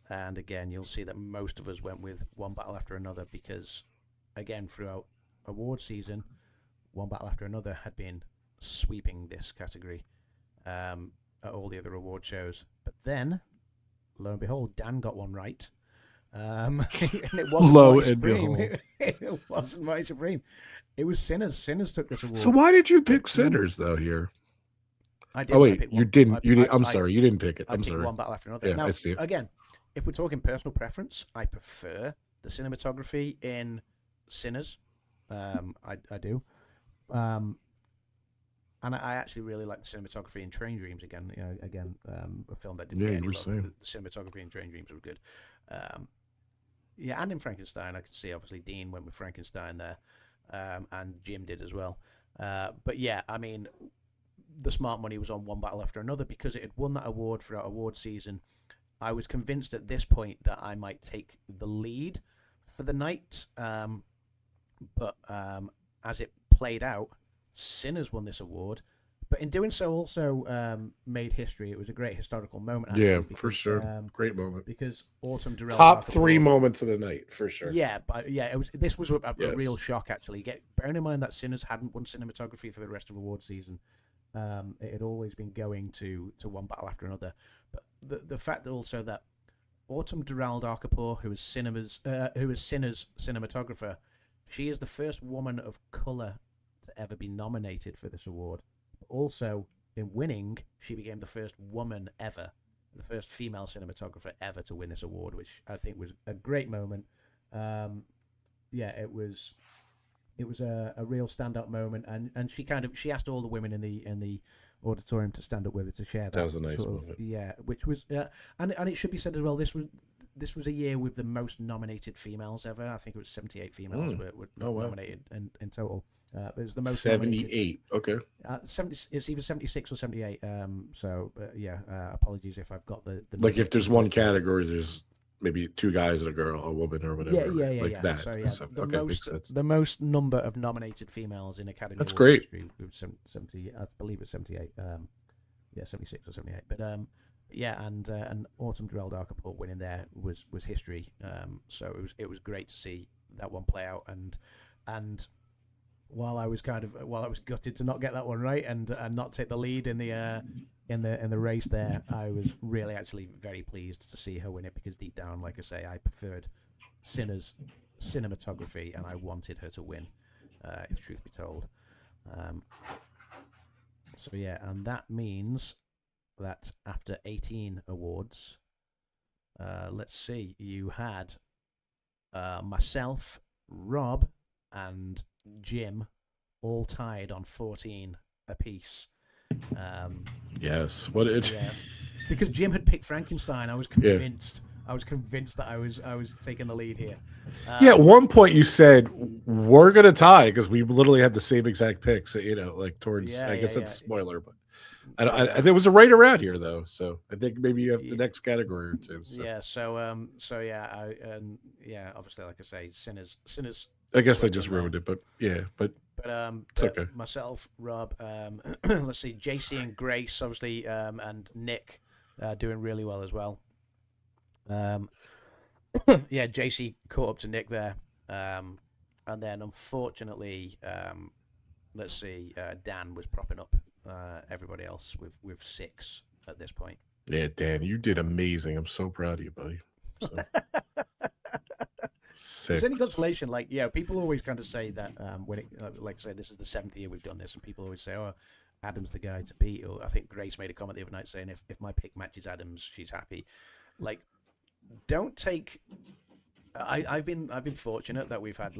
And again, you'll see that most of us went with One Battle After Another because, again, throughout award season, One Battle After Another had been sweeping this category at all the other award shows. But then, lo and behold, Dan got one right. And it wasn't Lo Marty and Supreme. behold. It wasn't Marty Supreme. It was Sinners. Sinners took this award. So why did you pick Sinners though here? I did. Oh I wait, picked you one. didn't. You didn't. I'm I- sorry, you didn't pick it. I I'm picked sorry. One Battle After Another. Yeah, Now, I see it. again, if we're talking personal preference, I prefer the cinematography in Sinners. I do. And I actually really like the cinematography in Train Dreams again. A film that didn't Yeah, get you any were love. saying. The cinematography in Train Dreams was good. And in Frankenstein, I could see obviously Dean went with Frankenstein there, and Jim did as well. But yeah, I mean, the smart money was on One Battle After Another because it had won that award throughout award season. I was convinced at this point that I might take the lead for the night, but as it played out, Sinners won this award. But in doing so, also made history. It was a great historical moment. Actually, Yeah, because, for sure. Great moment. Because Autumn Durrell Top Darker 3 Paul- moments of the night for sure. Yeah, but yeah, this was a Yes. real shock actually. Bearing in mind that Sinners hadn't won cinematography for the rest of award season, it had always been going to One Battle After Another. But the fact also that Autumn Durrell Darker, who is Sinners cinematographer, she is the first woman of color to ever be nominated for this award. But also, in winning, she became the first woman ever, the first female cinematographer ever to win this award, which I think was a great moment. It was a real standout moment, and she asked all the women in the auditorium to stand up with her to share that. That was a nice sort of, moment. yeah, which was and it should be said as well. This was a year with the most nominated females ever. I think it was 78 females were nominated in total. It was the most 78. Okay. 70. It's either 76 or 78. Apologies if I've got the Like if there's one category, there's maybe 2 guys and a girl, a woman, or whatever. Like that. So yeah, So, makes sense. the most number of nominated females in Academy That's Awards great. history was 70. I believe it's 78. 76 or 78. But and Autumn Durrell Darkaport winning there was history. So it was great to see that one play out, and while I was gutted to not get that one right and not take the lead in the race there, I was really actually very pleased to see her win it, because deep down, like I say, I preferred Sinner's cinematography and I wanted her to win, if truth be told. And that means that after 18 awards, let's see, you had myself, Rob, and Jim all tied on 14 apiece. Yes. What it? Yeah, because Jim had picked Frankenstein. I was convinced. I was convinced that I was taking the lead here. At one point you said we're gonna tie because we literally had the same exact picks. Like towards. I guess that's a spoiler, but I think it was right around here though. So I think maybe you have the next category or two. So. Yeah. Obviously, like I say, Sinners. I guess I just ruined it, but it's okay. Myself, Rob, let's see, JC and Grace, obviously, and Nick doing really well as well. JC caught up to Nick there, and then unfortunately, let's see, Dan was propping up everybody else with 6 at this point. Yeah, Dan, you did amazing. I'm so proud of you, buddy. So. 6. There's any consolation, people always kind of say that when it, like I say, this is the 7th year we've done this, and people always say, "Oh, Adam's the guy to beat." Or I think Grace made a comment the other night saying, "If my pick matches Adam's, she's happy." Like, don't take. I've been fortunate that we've had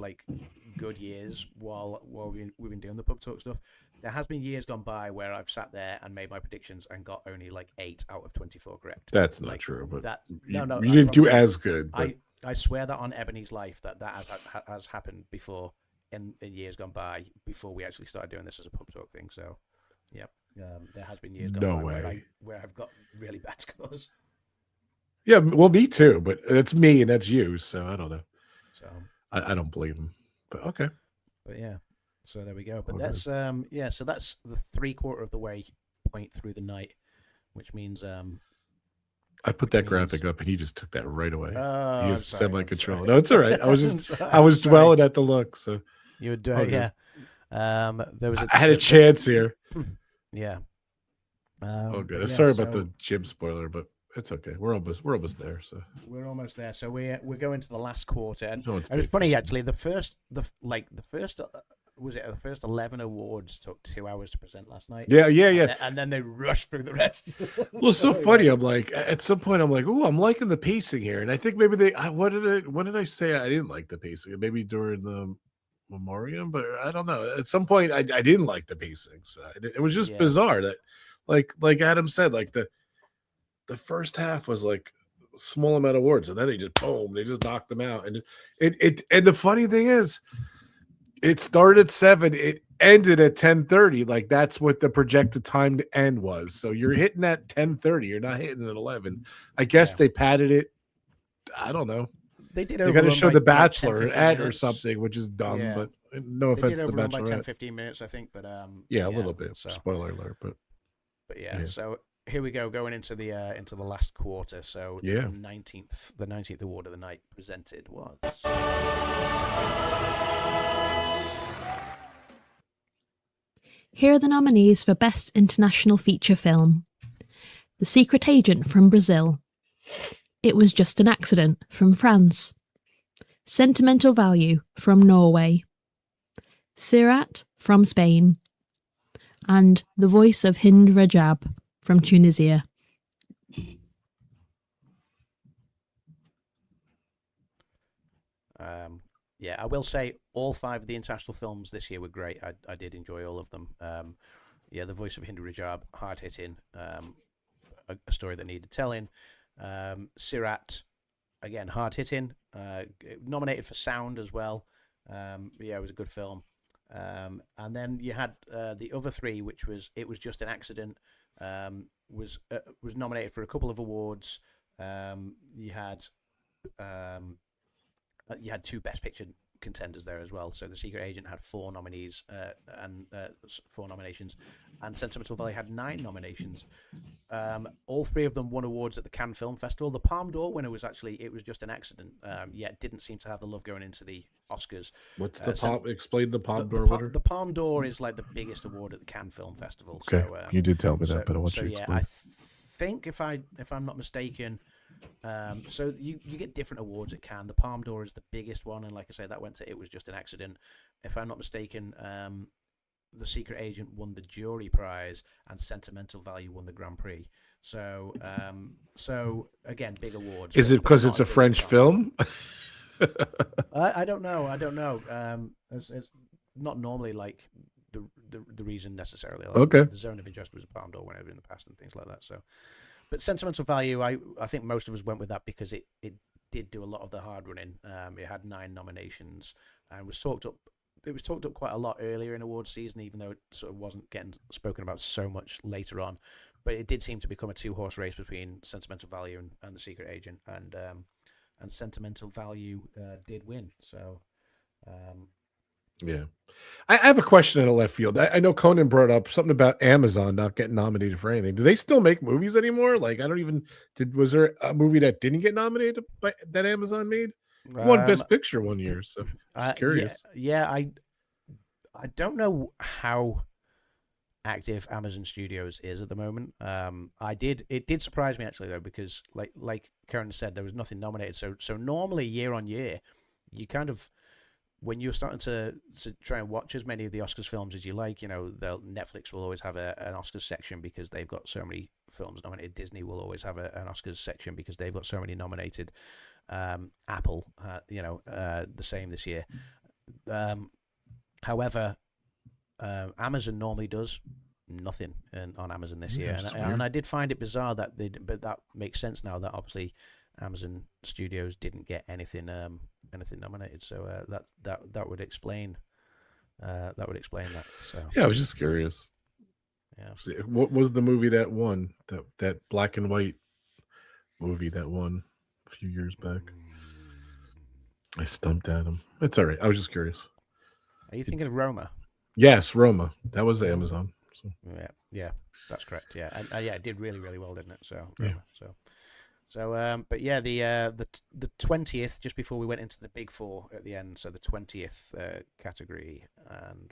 good years while we've been doing the pub talk stuff. There has been years gone by where I've sat there and made my predictions and got only 8 out of 24 correct. That's not true, but you didn't do as good. But... I swear that on Ebony's life that has happened before in years gone by, before we actually started doing this as a pub talk thing. So, yeah, there has been years gone by where I've got really bad scores. Yeah, well, me too, but it's me and that's you, so I don't know. So I don't believe him, but okay. But yeah, so there we go. But that's so that's the 3/4 of the way point through the night, which means I put that graphic up and he just took that right away. Oh, he was semi-control. No, it's all right. I was just I was dwelling at the look. So you were doing there was I had a chance here. Yeah. Good. Sorry about the Jim spoiler, but it's okay. We're almost there. So we're almost there. So we're going to the last quarter, and it's funny actually. The first was it the first 11 awards took 2 hours to present last night? Yeah. And then they rushed through the rest. Well, it's so funny. I'm like, at some point, I'm like, oh, I'm liking the pacing here, and I think maybe what did I say? I didn't like the pacing. Maybe during the Memoriam, but I don't know. At some point, I didn't like the pacing. So it was just bizarre that, like Adam said, the first half was a small amount of words, and then they just knocked them out. And and the funny thing is, it started at 7, it ended at 10:30. That's what the projected time to end was. So you're hitting at 10:30. You're not hitting at 11. I guess they padded it. I don't know. They did. They got to show The Bachelor ad or something, which is dumb. Yeah. But no offense to The by Bachelor. 10-15 minutes, I think. But a little bit. So. Spoiler alert. But yeah. So here we go, going into the last quarter. So the 19th award of the night presented was. Here are the nominees for Best International Feature Film. The Secret Agent from Brazil. It Was Just an Accident from France. Sentimental Value from Norway. Sirat from Spain. And The Voice of Hind Rajab from Tunisia. Yeah, I will say all 5 of the international films this year were great. I did enjoy all of them. Yeah, The Voice of Hindu Rajab, hard hitting, a story that needed telling. Sirat, again, hard hitting, nominated for sound as well. Yeah, it was a good film. And then you had the other 3, which was It Was Just an Accident, was nominated for a couple of awards. You had 2 Best Picture contenders there as well. So The Secret Agent had 4 nominees and 4 nominations, and Sentimental Valley had 9 nominations. All 3 of them won awards at the Cannes Film Festival. The Palme d'Or winner was actually It Was Just an Accident. It didn't seem to have the love going into the Oscars. What's the Palme? Explain the Palme d'Or the, winner. the Palme d'Or is like the biggest award at the Cannes Film Festival. Okay, So, you did tell me that, but I want you to explain. I think if I'm not mistaken. So you get different awards at Cannes. The Palme d'Or is the biggest one, and like I say, that went to It Was Just an Accident. If I'm not mistaken, The Secret Agent won the jury prize, and Sentimental Value won the Grand Prix. So, again, big awards. Is it because it's a French film? I don't know. It's not normally like the reason necessarily. Like, Okay. The Zone of Interest was a Palme d'Or whenever in the past and things like that. So. But Sentimental Value, I think most of us went with that because it did do a lot of the hard running. It had 9 nominations and was talked up. It was talked up quite a lot earlier in awards season, even though it sort of wasn't getting spoken about so much later on. But it did seem to become a 2-horse race between Sentimental Value and The Secret Agent, and Sentimental Value did win. So. Yeah. I have a question in a left field. I know Conan brought up something about Amazon not getting nominated for anything. Do they still make movies anymore? Like, I don't even was there a movie that didn't get nominated that Amazon made? It won Best Picture one year, so just curious. Yeah, I don't know how active Amazon Studios is at the moment. It did surprise me actually though, because like Karen said, there was nothing nominated. So normally year on year, you kind of, when you're starting to try and watch as many of the Oscars films as you like, Netflix will always have an Oscars section because they've got so many films nominated. Disney will always have an Oscars section because they've got so many nominated. Apple, the same this year. However, Amazon normally does nothing on Amazon this year, and I did find it bizarre that but that makes sense now that obviously Amazon Studios didn't get anything nominated, so that would explain that. So yeah, I was just curious. Yeah, what was the movie that won? That black and white movie that won a few years back? I stumped at him. It's all right. I was just curious. Are you thinking of Roma? Yes, Roma. That was Amazon. So. Yeah, that's correct. Yeah, and it did really, really well, didn't it? So yeah. But yeah, the 20th, just before we went into the big 4 at the end, so the 20th category and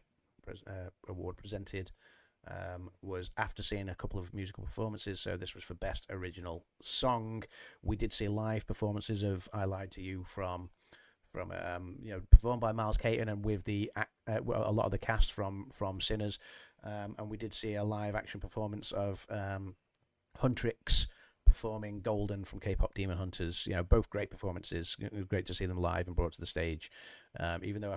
award presented was after seeing a couple of musical performances. So this was for Best Original Song. We did see live performances of "I Lied to You" from performed by Miles Caton and with a lot of the cast from Sinners, and we did see a live action performance of Huntrix performing Golden from K-pop Demon Hunters. Both great performances. It was great to see them live and brought to the stage. Even though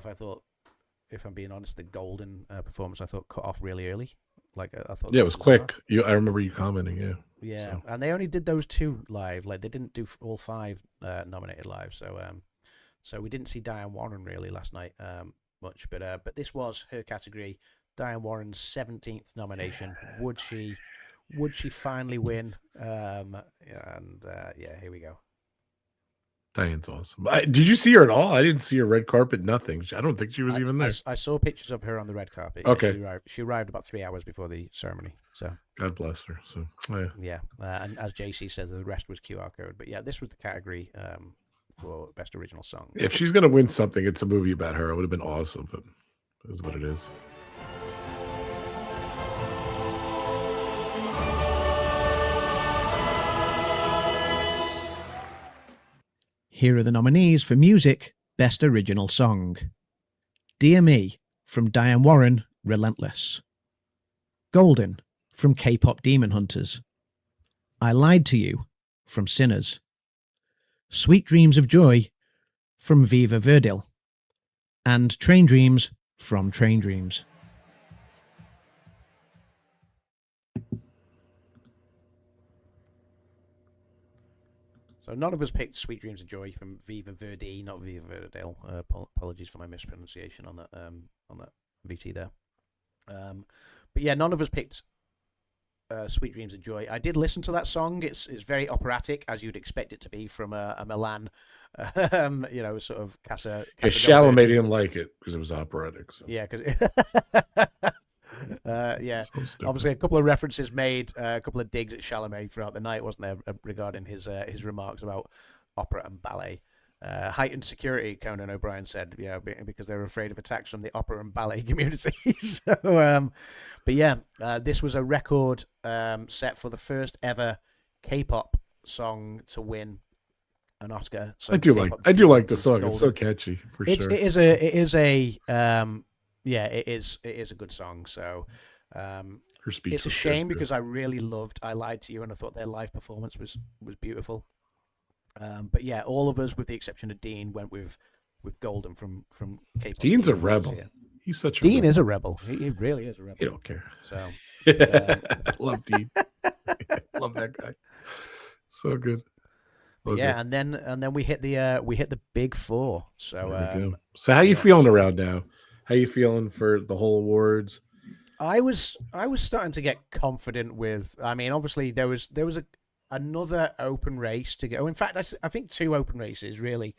if I'm being honest, the Golden performance I thought cut off really early. Like I thought. Yeah, it was quick. I remember you commenting. Yeah. Yeah, so. And they only did those 2 live. Like they didn't do all 5 nominated live. So we didn't see Diane Warren really last night much, but this was her category. Diane Warren's 17th nomination. Would she finally win? Here we go. Diane's awesome. Did you see her at all? I didn't see her red carpet. Nothing. I don't think she was even there. I saw pictures of her on the red carpet. Okay. Yeah, she arrived about 3 hours before the ceremony. So God bless her. So yeah. And as JC says, the rest was QR code. But yeah, this was the category for Best Original Song. If she's gonna win something, it's a movie about her. It would have been awesome, but it is what it is. Here are the nominees for Music Best Original Song. Dear Me from Diane Warren, Relentless. Golden from K-pop Demon Hunters. I Lied to You from Sinners. Sweet Dreams of Joy from Viva Verdil. and Train Dreams from Train Dreams. So none of us picked Sweet Dreams of Joy from Viva Verdi, not Viva Verdale. Apologies for my mispronunciation on that VT there. But yeah, none of us picked Sweet Dreams of Joy. I did listen to that song. It's very operatic, as you'd expect it to be from a Milan, sort of Casa. Yeah, Chalamet didn't like it because it was operatic. So. Yeah, because yeah, So stupid. obviously a couple of references made, a couple of digs at Chalamet throughout the night, wasn't there, regarding his remarks about opera and ballet. Heightened security, Conan O'Brien said, because they were afraid of attacks from the opera and ballet community. So, but yeah, this was a record set for the first ever K-pop song to win an Oscar. So I do like the song. It's so catchy for sure. It is a good song. So Her speech. it's a shame because I really loved I Lied to You, and I thought their live performance was beautiful. But yeah, all of us, with the exception of Dean, went with Golden from K-pop. Dean's a rebel. He's such a Dean rebel. is a rebel. He really is a rebel. You don't care. So Love Dean. Love that guy. So good. but yeah, and then we hit the big four. So so how you feeling around now? How you feeling for the whole awards? I was starting to get confident with. I mean, obviously there was another open race to go. In fact, I think two open races really.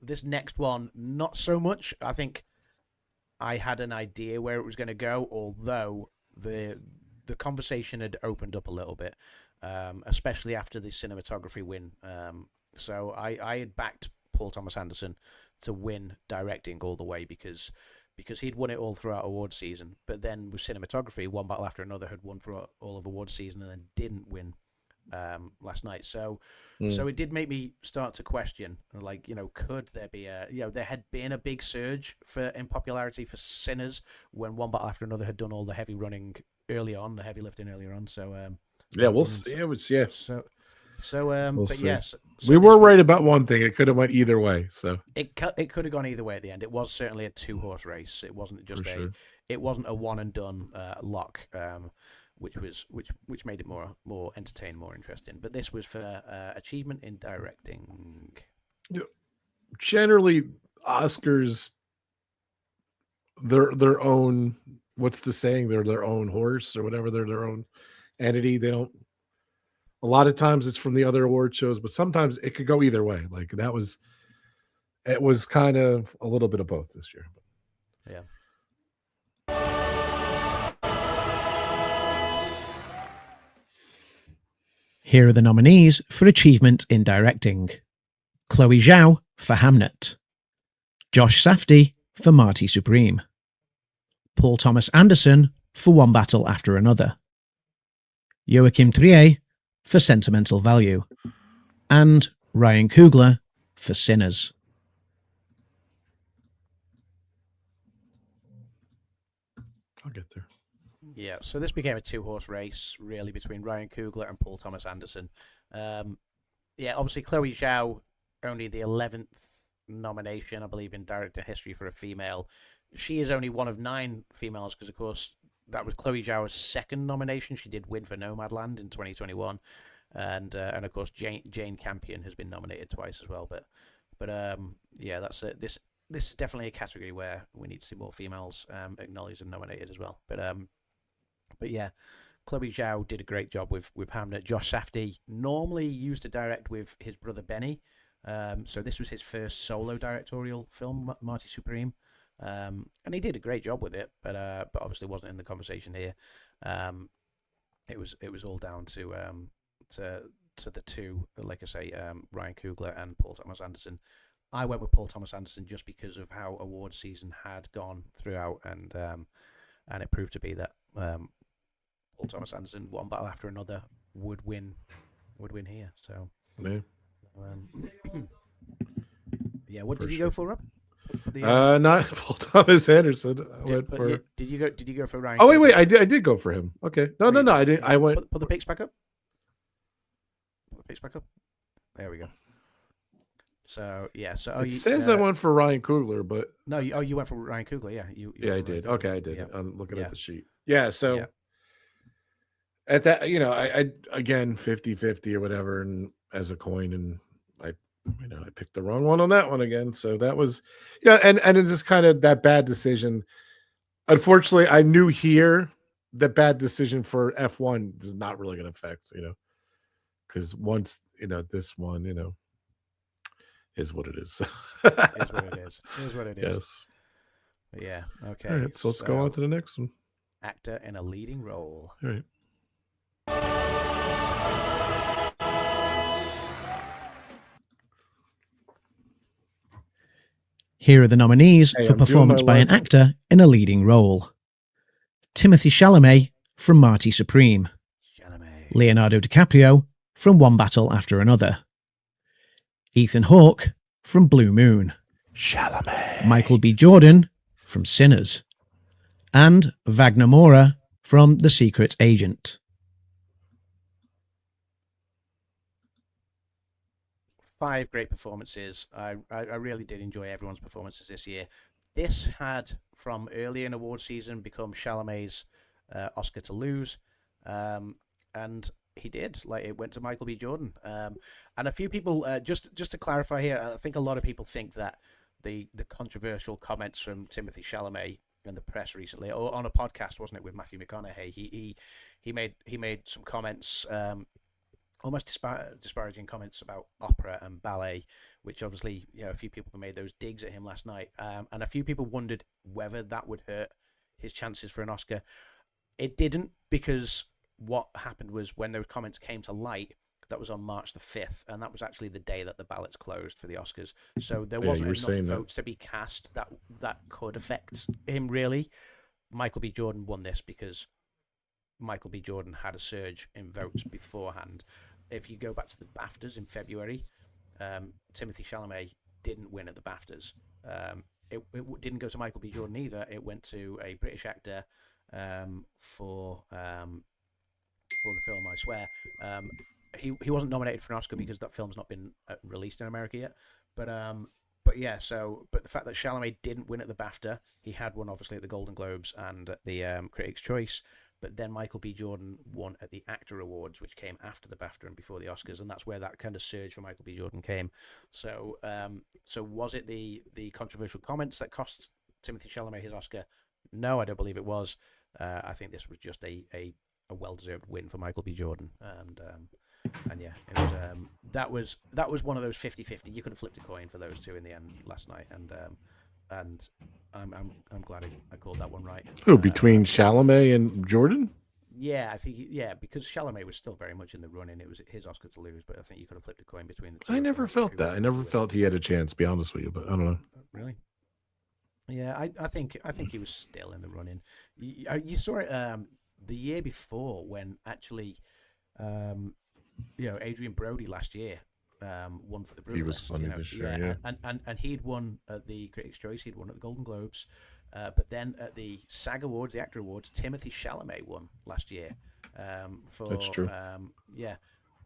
This next one, not so much. I think I had an idea where it was going to go, although the conversation had opened up a little bit, especially after the cinematography win. So I had backed Paul Thomas Anderson to win directing all the way because he'd won it all throughout award season, but then with cinematography, one battle after another had won for all of award season and then didn't win last night. So it did make me start to question, like, could there be there had been a big surge in popularity for Sinners when one battle after another had done all the heavy running early on, the heavy lifting earlier on. So we'll see. But see. yes, we were right about one thing. It could have went either way. So it could have gone either way at the end. It was certainly a 2-horse race. It wasn't just it wasn't a one and done lock, which made it more entertaining, more interesting. But this was for achievement in directing. Generally, Oscars, their own. What's the saying? They're their own horse or whatever. They're their own entity. They don't. A lot of times it's from the other award shows, but sometimes it could go either way. Like it was kind of a little bit of both this year. Yeah. Here are the nominees for achievement in directing: Chloe Zhao for Hamnet, Josh Safdie for Marty Supreme, Paul Thomas Anderson for One Battle After Another, Joachim Trier for Sentimental Value, and Ryan Coogler for Sinners. I'll get there. Yeah, so this became a 2-horse race, really, between Ryan Coogler and Paul Thomas Anderson. Obviously, Chloe Zhao, only the 11th nomination, I believe, in director history for a female. She is only one of 9 females, because, of course, that was Chloe Zhao's second nomination. She did win for Nomadland in 2021. And of course, Jane Campion has been nominated twice as well. But that's it. This is definitely a category where we need to see more females acknowledged and nominated as well. But yeah, Chloe Zhao did a great job with Hamnet. Josh Safdie normally used to direct with his brother Benny. So this was his first solo directorial film, Marty Supreme. And he did a great job with it, but obviously wasn't in the conversation here. It was all down to the two, like I say, Ryan Coogler and Paul Thomas Anderson. I went with Paul Thomas Anderson just because of how award season had gone throughout, and it proved to be that Paul Thomas Anderson, one battle after another, would win here. So yeah, what did you go for, Rob? Not Paul Thomas Anderson. Did you go for Ryan? Oh wait, I did go for him. Okay, no, I didn't. I went. Put the picks back up. Put the picks back up. There we go. So yeah, so It says I went for Ryan Coogler, but no, you went for Ryan Coogler, yeah. You yeah, I went for did. Ryan Okay, Coogler. I did. Yeah. I'm looking Yeah. at the sheet. Yeah, so Yeah. at that, I again 50-50 or whatever, and as a coin, and I I picked the wrong one on that one again. So that was and it's just kind of that bad decision. Unfortunately, I knew here that bad decision for F1 is not really going to affect, because once this one, is what it is. Is what it is. Is what it is. Yes. Yeah. Okay. All right. So let's go on to the next one. Actor in a leading role. All right. Here are the nominees Hey, for I'm doing performance my by an live- actor in a leading role. Timothy Chalamet from Marty Supreme. Chalamet. Leonardo DiCaprio from One Battle After Another. Ethan Hawke from Blue Moon. Chalamet. Michael B. Jordan from Sinners. And Wagner Moura from The Secret Agent. Five great performances. I really did enjoy everyone's performances this year. This had, from early in award season, become Chalamet's Oscar to lose, and he did. Like, it went to Michael B. Jordan. And a few people, just to clarify here, I think a lot of people think that the controversial comments from Timothy Chalamet in the press recently, or on a podcast, wasn't it, with Matthew McConaughey? He made some comments. Almost disparaging comments about opera and ballet, which obviously, a few people made those digs at him last night, and a few people wondered whether that would hurt his chances for an Oscar. It didn't, because what happened was, when those comments came to light, that was on March the 5th, and that was actually the day that the ballots closed for the Oscars. So there wasn't enough votes to be cast that could affect him, really. Michael B. Jordan won this because Michael B. Jordan had a surge in votes beforehand. If you go back to the BAFTAs in February, Timothy Chalamet didn't win at the BAFTAs. It didn't go to Michael B. Jordan either. It went to a British actor for the film, I Swear. He wasn't nominated for an Oscar because that film's not been released in America yet. But the fact that Chalamet didn't win at the BAFTA, he had won obviously at the Golden Globes and at the Critics' Choice. But then Michael B. Jordan won at the Actor Awards, which came after the BAFTA and before the Oscars, and that's where that kind of surge for Michael B. Jordan came. So, was it the controversial comments that cost Timothy Chalamet his Oscar? No, I don't believe it was. I think this was just a well-deserved win for Michael B. Jordan, and yeah, it was that was one of those 50-50. You could have flipped a coin for those two in the end last night, and I'm glad I called that one right. Who, between Chalamet and Jordan? Yeah, I think because Chalamet was still very much in the running. It was his Oscar to lose, but I think you could have flipped a coin between the two. I never felt that. I never felt he had a chance, to be honest with you, but I don't know. Really? Yeah, I think he was still in the running. You saw it the year before, when actually, Adrian Brody last year won for The Brutalist. He was funny this year, yeah. And he'd won at the Critics' Choice, he'd won at the Golden Globes, but then at the SAG Awards, the Actor Awards, Timothy Chalamet won last year. That's true.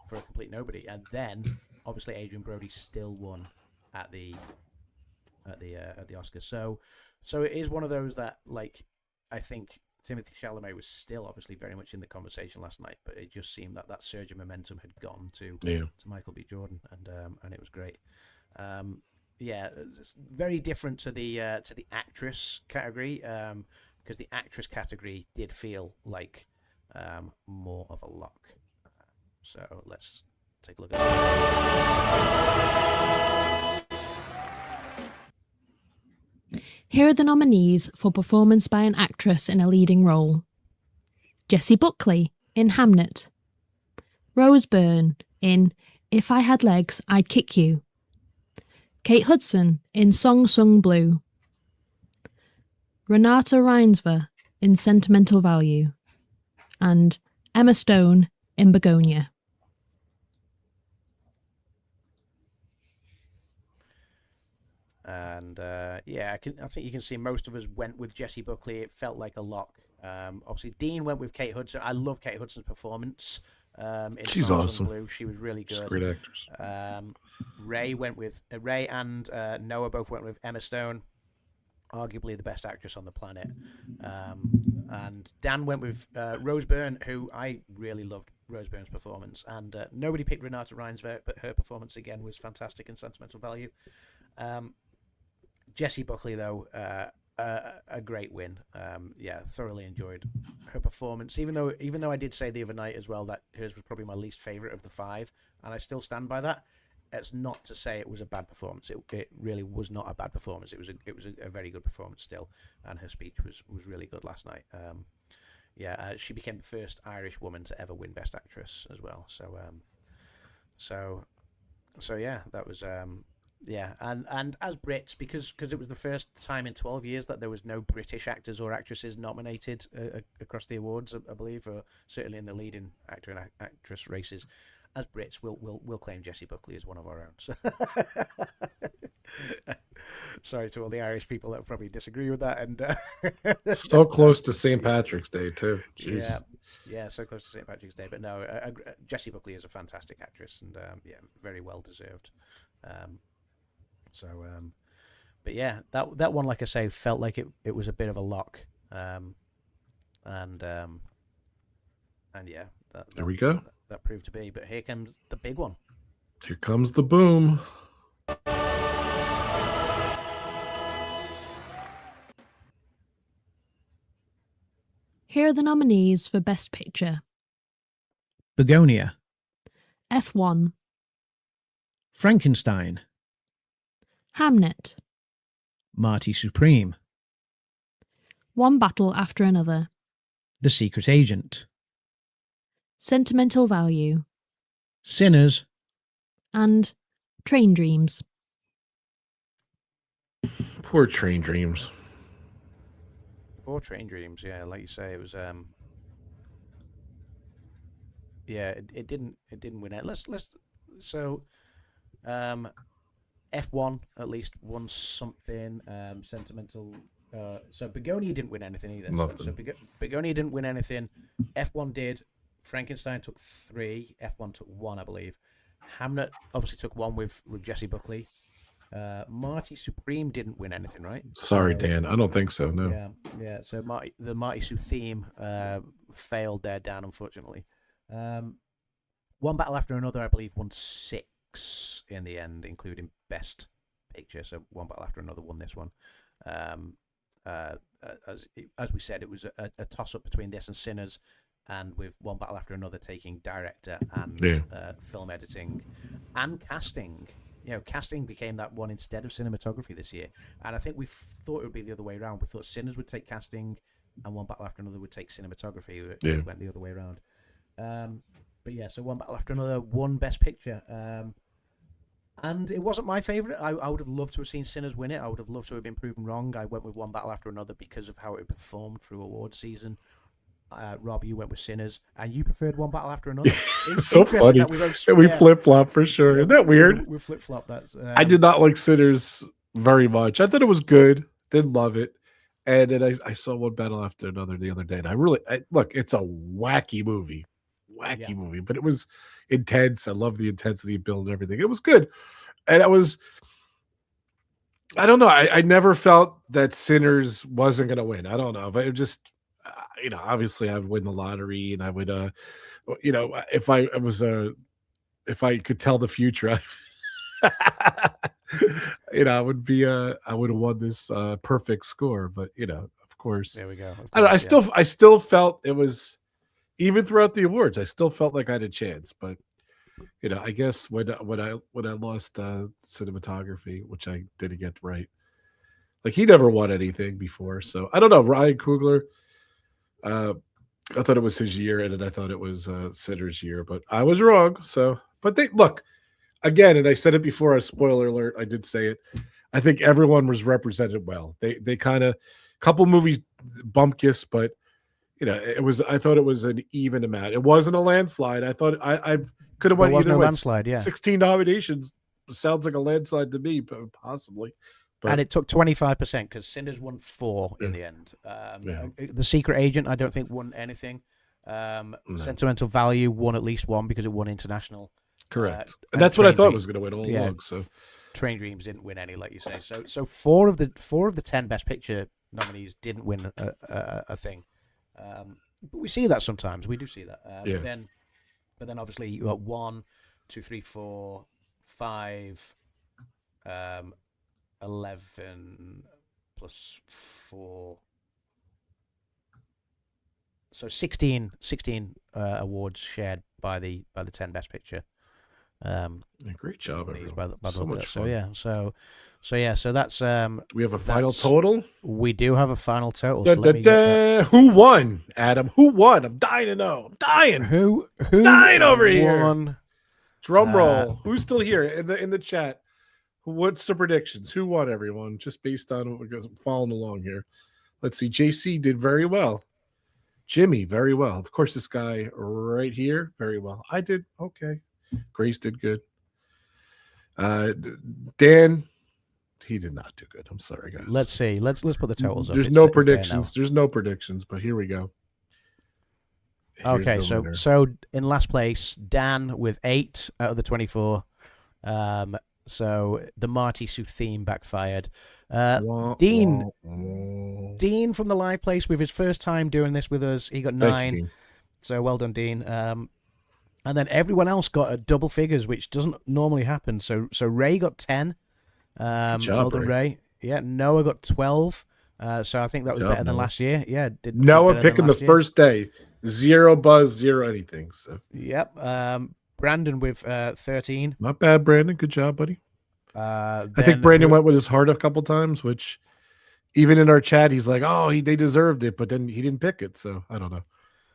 For A Complete Nobody, and then obviously Adrian Brody still won at the Oscars. So it is one of those that, like, I think Timothy Chalamet was still obviously very much in the conversation last night, but it just seemed that surge of momentum had gone to Michael B. Jordan, and it was great. It's very different to the actress category, because the actress category did feel like more of a lock. So let's take a look at it. Here are the nominees for performance by an actress in a leading role. Jessie Buckley in Hamnet. Rose Byrne in If I Had Legs, I'd Kick You. Kate Hudson in Song Sung Blue. Renata Reinsver in Sentimental Value. And Emma Stone in Begonia. And I think you can see most of us went with Jessie Buckley. It felt like a lock. Obviously, Dean went with Kate Hudson. I love Kate Hudson's performance. In She's Songs awesome. on Blue. She was really good. She's a great actress. Ray and Noah both went with Emma Stone, arguably the best actress on the planet. And Dan went with Rose Byrne, who I really loved Rose Byrne's performance. And nobody picked Renata Reinsberg, but her performance again was fantastic in Sentimental Value. Jessie Buckley, though, a great win. Thoroughly enjoyed her performance. Even though I did say the other night as well that hers was probably my least favorite of the 5, and I still stand by that. It's not to say it was a bad performance. It really was not a bad performance. It was a very good performance still, and her speech was really good last night. She became the first Irish woman to ever win Best Actress as well. So yeah, that was and as Brits, because it was the first time in 12 years that there was no British actors or actresses nominated across the awards, I believe, or certainly in the leading actor and actress races. As Brits, we'll claim Jessie Buckley as one of our own. So sorry to all the Irish people that probably disagree with that. And so close to St. Patrick's Day too. Jeez. Yeah, so close to St. Patrick's Day. But no, Jessie Buckley is a fantastic actress, and very well deserved. But yeah, that one, like I say, felt like it was a bit of a lock. There we go. That proved to be. But here comes the big one. Here comes the boom. Here are the nominees for Best Picture. Begonia, F1, Frankenstein, Hamnet, Marty Supreme, One Battle After Another, The Secret Agent, Sentimental Value, Sinners, and Train Dreams. Poor Train Dreams. Or Train Dreams, yeah, like you say, it was it didn't win it. F1 at least won something. Sentimental. So Begonia didn't win anything either. Nothing. So Begonia didn't win anything. F1 did. Frankenstein took 3. F1 took 1, I believe. Hamnet obviously took 1 with Jessie Buckley. Marty Supreme didn't win anything, right? Sorry, Dan. I don't think so. No. Yeah. So the Marty Sue theme failed there, Dan, unfortunately. One Battle After Another, I believe, won 6 in the end, including Best Picture. So One Battle After Another won this one. As we said, it was a toss-up between this and Sinners, and with One Battle After Another taking director and film editing and casting. Casting became that one instead of cinematography this year. And I think we thought it would be the other way around. We thought Sinners would take casting and One Battle After Another would take cinematography. It went the other way around. So One Battle After Another won Best Picture. And it wasn't my favourite. I would have loved to have seen Sinners win it. I would have loved to have been proven wrong. I went with One Battle After Another because of how it performed through award season. Rob, you went with Sinners, and you preferred One Battle After Another. It's so funny. We flip-flop for sure. Isn't that weird? We flip-flop. I did not like Sinners very much. I thought it was good. Didn't love it. And then I saw One Battle After Another the other day, and look, it's a wacky movie. Movie, but it was intense. I love the intensity of build and everything. It was good. And I don't know. I never felt that Sinners wasn't going to win. I don't know, but it just, obviously I would win the lottery, and I would, if I could tell the future, I would have won this perfect score. But of course, there we go. I still felt it was, even throughout the awards, I still felt like I had a chance. But I guess when I lost cinematography, which I didn't get right, like he never won anything before, so I don't know. Ryan Coogler, I thought it was his year, and then I thought it was Sitter's year, but I was wrong. So, but they look again, and I said it before. A spoiler alert! I did say it. I think everyone was represented well. They kind of, couple movies bump kiss, but. I thought it was an even amount. It wasn't a landslide. I thought I could have won either way. Landslide, yeah. 16 nominations sounds like a landslide to me, possibly. But, and it took 25% because Sinners won 4 in the end. The Secret Agent, I don't think won anything. Sentimental Value won at least 1 because it won international. Correct. And and that's what I Train thought Dream- was going to win all yeah. along. So Train Dreams didn't win any, like you say. So four of the 10 Best Picture nominees didn't win a thing. But we see that sometimes. We do see that. Yeah. But then obviously you got 1, 2, 3, 4, 5, 11 plus 4. So 16 awards shared by the 10 Best Picture. Yeah, great job, nominees everyone. by the So look of much it. fun. So that's We have a final that's- total. we do have a final total. Da, So da, let me get that. da. Who won, Adam? Who won? I'm dying to know. I'm dying. Who Dying over here. won? Drum roll. Who's still here in the chat? What's the predictions? Who won, everyone? Just based on what we're following along here. Let's see. JC did very well. Jimmy, very well. Of course, this guy right here, very well. I did okay. Grace did good. Dan, he did not do good. I'm sorry, guys. Let's see. Let's put the totals up. There's It's no there now. predictions. There's no predictions, but here we go. Here's Okay, the winner. so in last place, Dan with 8 out of the 24. So the Marty Sue theme backfired. Dean Dean from the live place with his first time doing this with us. He got 9. Thank you, Dean. So well done, Dean. And then everyone else got double figures, which doesn't normally happen. So Ray got 10. Good job, well done, Ray. Yeah, Noah got 12. So I think that was job, better than Noah. last year. Yeah, did Noah better than picking the last year. first day. 0 buzz, 0 anything. So Yep. Brandon with 13. not bad, Brandon. Good job, buddy. I think Then Brandon went with his heart a couple times, which even in our chat, he's like, "Oh, they deserved it," but then he didn't pick it. So I don't know.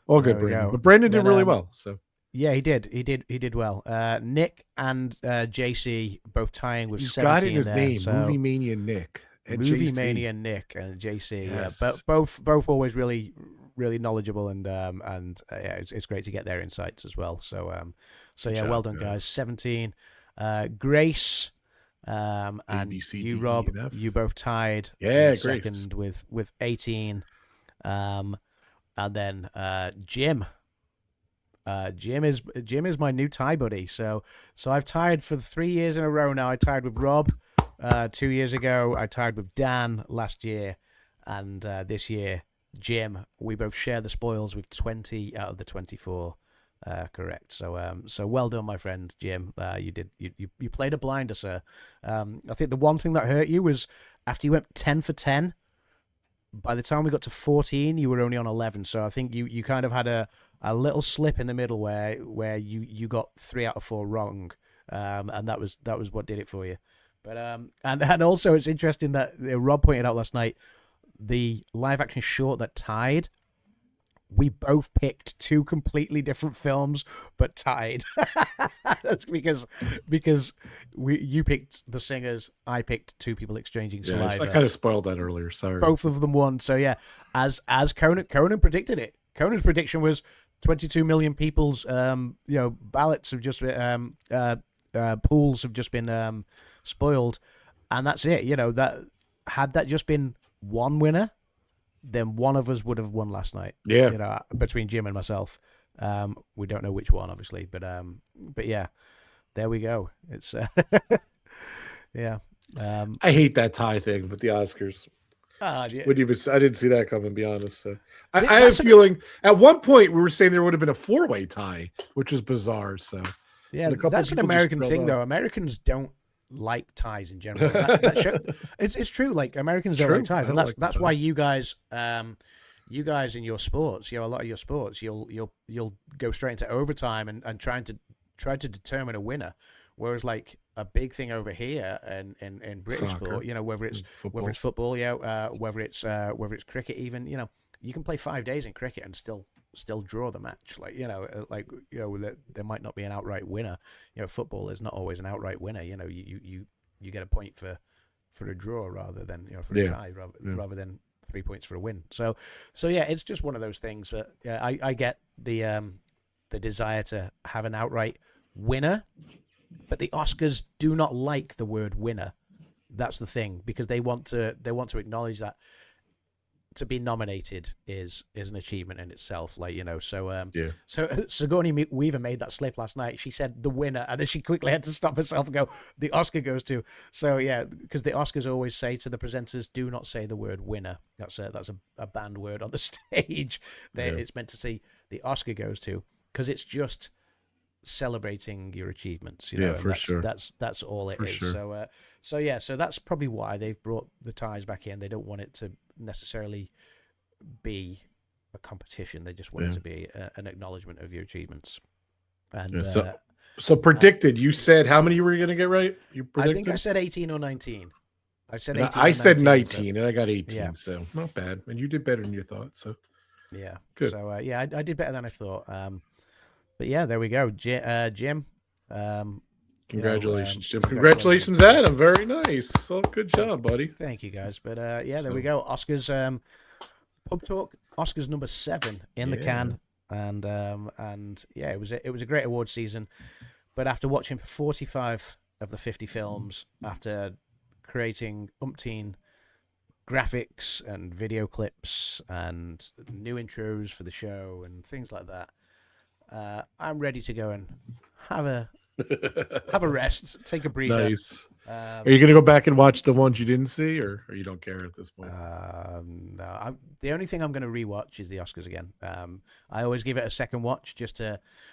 All good, There we Brandon. go. But Brandon did Then, really well. So Yeah, he did. He did well. Nick and JC both tying with he's 17 got it in his there, name, so Movie Mania Nick and Movie JC. Mania Nick and JC. Yes. Yeah, but both always really knowledgeable and yeah, it's great to get their insights as well. So Good yeah, job, well done, guys. 17. Grace and B, C, D, you, E, Rob, and F. you both tied. Yeah, in Grace. second with 18. And then Jim. Jim is my new tie buddy. So I've tied for 3 years in a row now. I tied with Rob 2 years ago. I tied with Dan last year, and this year Jim. We both share the spoils with 20 out of the 24. Correct. So well done, my friend Jim. You played a blinder, sir. I think the one thing that hurt you was after you went 10 for 10. By the time we got to 14, you were only on 11. So I think you kind of had a little slip in the middle where you got 3 out of 4 wrong, and that was what did it for you. But and also it's interesting that Rob pointed out last night the live action short that tied. We both picked 2 completely different films, but tied. That's because you picked The Singers, I picked 2 People Exchanging Yeah, Saliva. I kind of spoiled that earlier. Sorry. Both of them won. So yeah, as Conan predicted it. Conan's prediction was 22 million people's ballots have just been pools have just been spoiled, and that's it. That had that just been one winner, then one of us would have won last night. Yeah. Between Jim and myself. We don't know which one, obviously, but yeah, there we go. It's yeah. I hate that tie thing with the Oscars. Yeah. I didn't see that coming, to be honest. So I Yeah, have that's a feeling at one point we were saying there would have been a 4-way tie, which was bizarre. So Yeah, and a couple that's an people just American scrolled thing, off. though. Americans don't like ties in general. It's true. Like Americans don't True. like ties, I and don't that's like that's the why you guys in your sports, a lot of your sports, you'll go straight into overtime and try to determine a winner. Whereas like a big thing over here in British Soccer. sport, whether it's football, whether it's cricket, even you can play 5 days in cricket and still draw the match. There might not be an outright winner. Football is not always an outright winner. You get a point for a draw rather than for a tie rather than 3 points for a win. So yeah, it's just one of those things. But yeah, I get the desire to have an outright winner, but the Oscars do not like the word winner. That's the thing, because they want to acknowledge that to be nominated is an achievement in itself. Like, you know, so Yeah. so Sigourney Weaver made that slip last night. She said the winner, and then she quickly had to stop herself and go, the Oscar goes to. So yeah, because the Oscars always say to the presenters, do not say the word winner. That's a banned word on the stage. It's meant to say the Oscar goes to, because it's just celebrating your achievements. You know, for sure. That's all it For is. sure. So that's probably why they've brought the ties back in. They don't want it to necessarily be a competition. They just want it to be an acknowledgement of your achievements. And so predicted. You said how many were you going to get right? You predicted? I think I said 18 or 19. I said 18. I said 19, and I got 18. Yeah. So not bad. And you did better than you thought. So yeah, good. So I did better than I thought. But yeah, there we go, Jim. Congratulations, Jim. Congratulations, Adam. Very nice. So good job, buddy. Thank you, guys. But there we go. Oscars, PubTalk, Oscars number 7 in the can, and yeah, it was a great award season. But after watching 45 of the 50 films, after creating umpteen graphics and video clips and new intros for the show and things like that, I'm ready to go and have a rest, take a breather. Nice. Are you going to go back and watch the ones you didn't see, or you don't care at this point? No. The only thing I'm going to rewatch is the Oscars again. I always give it a second watch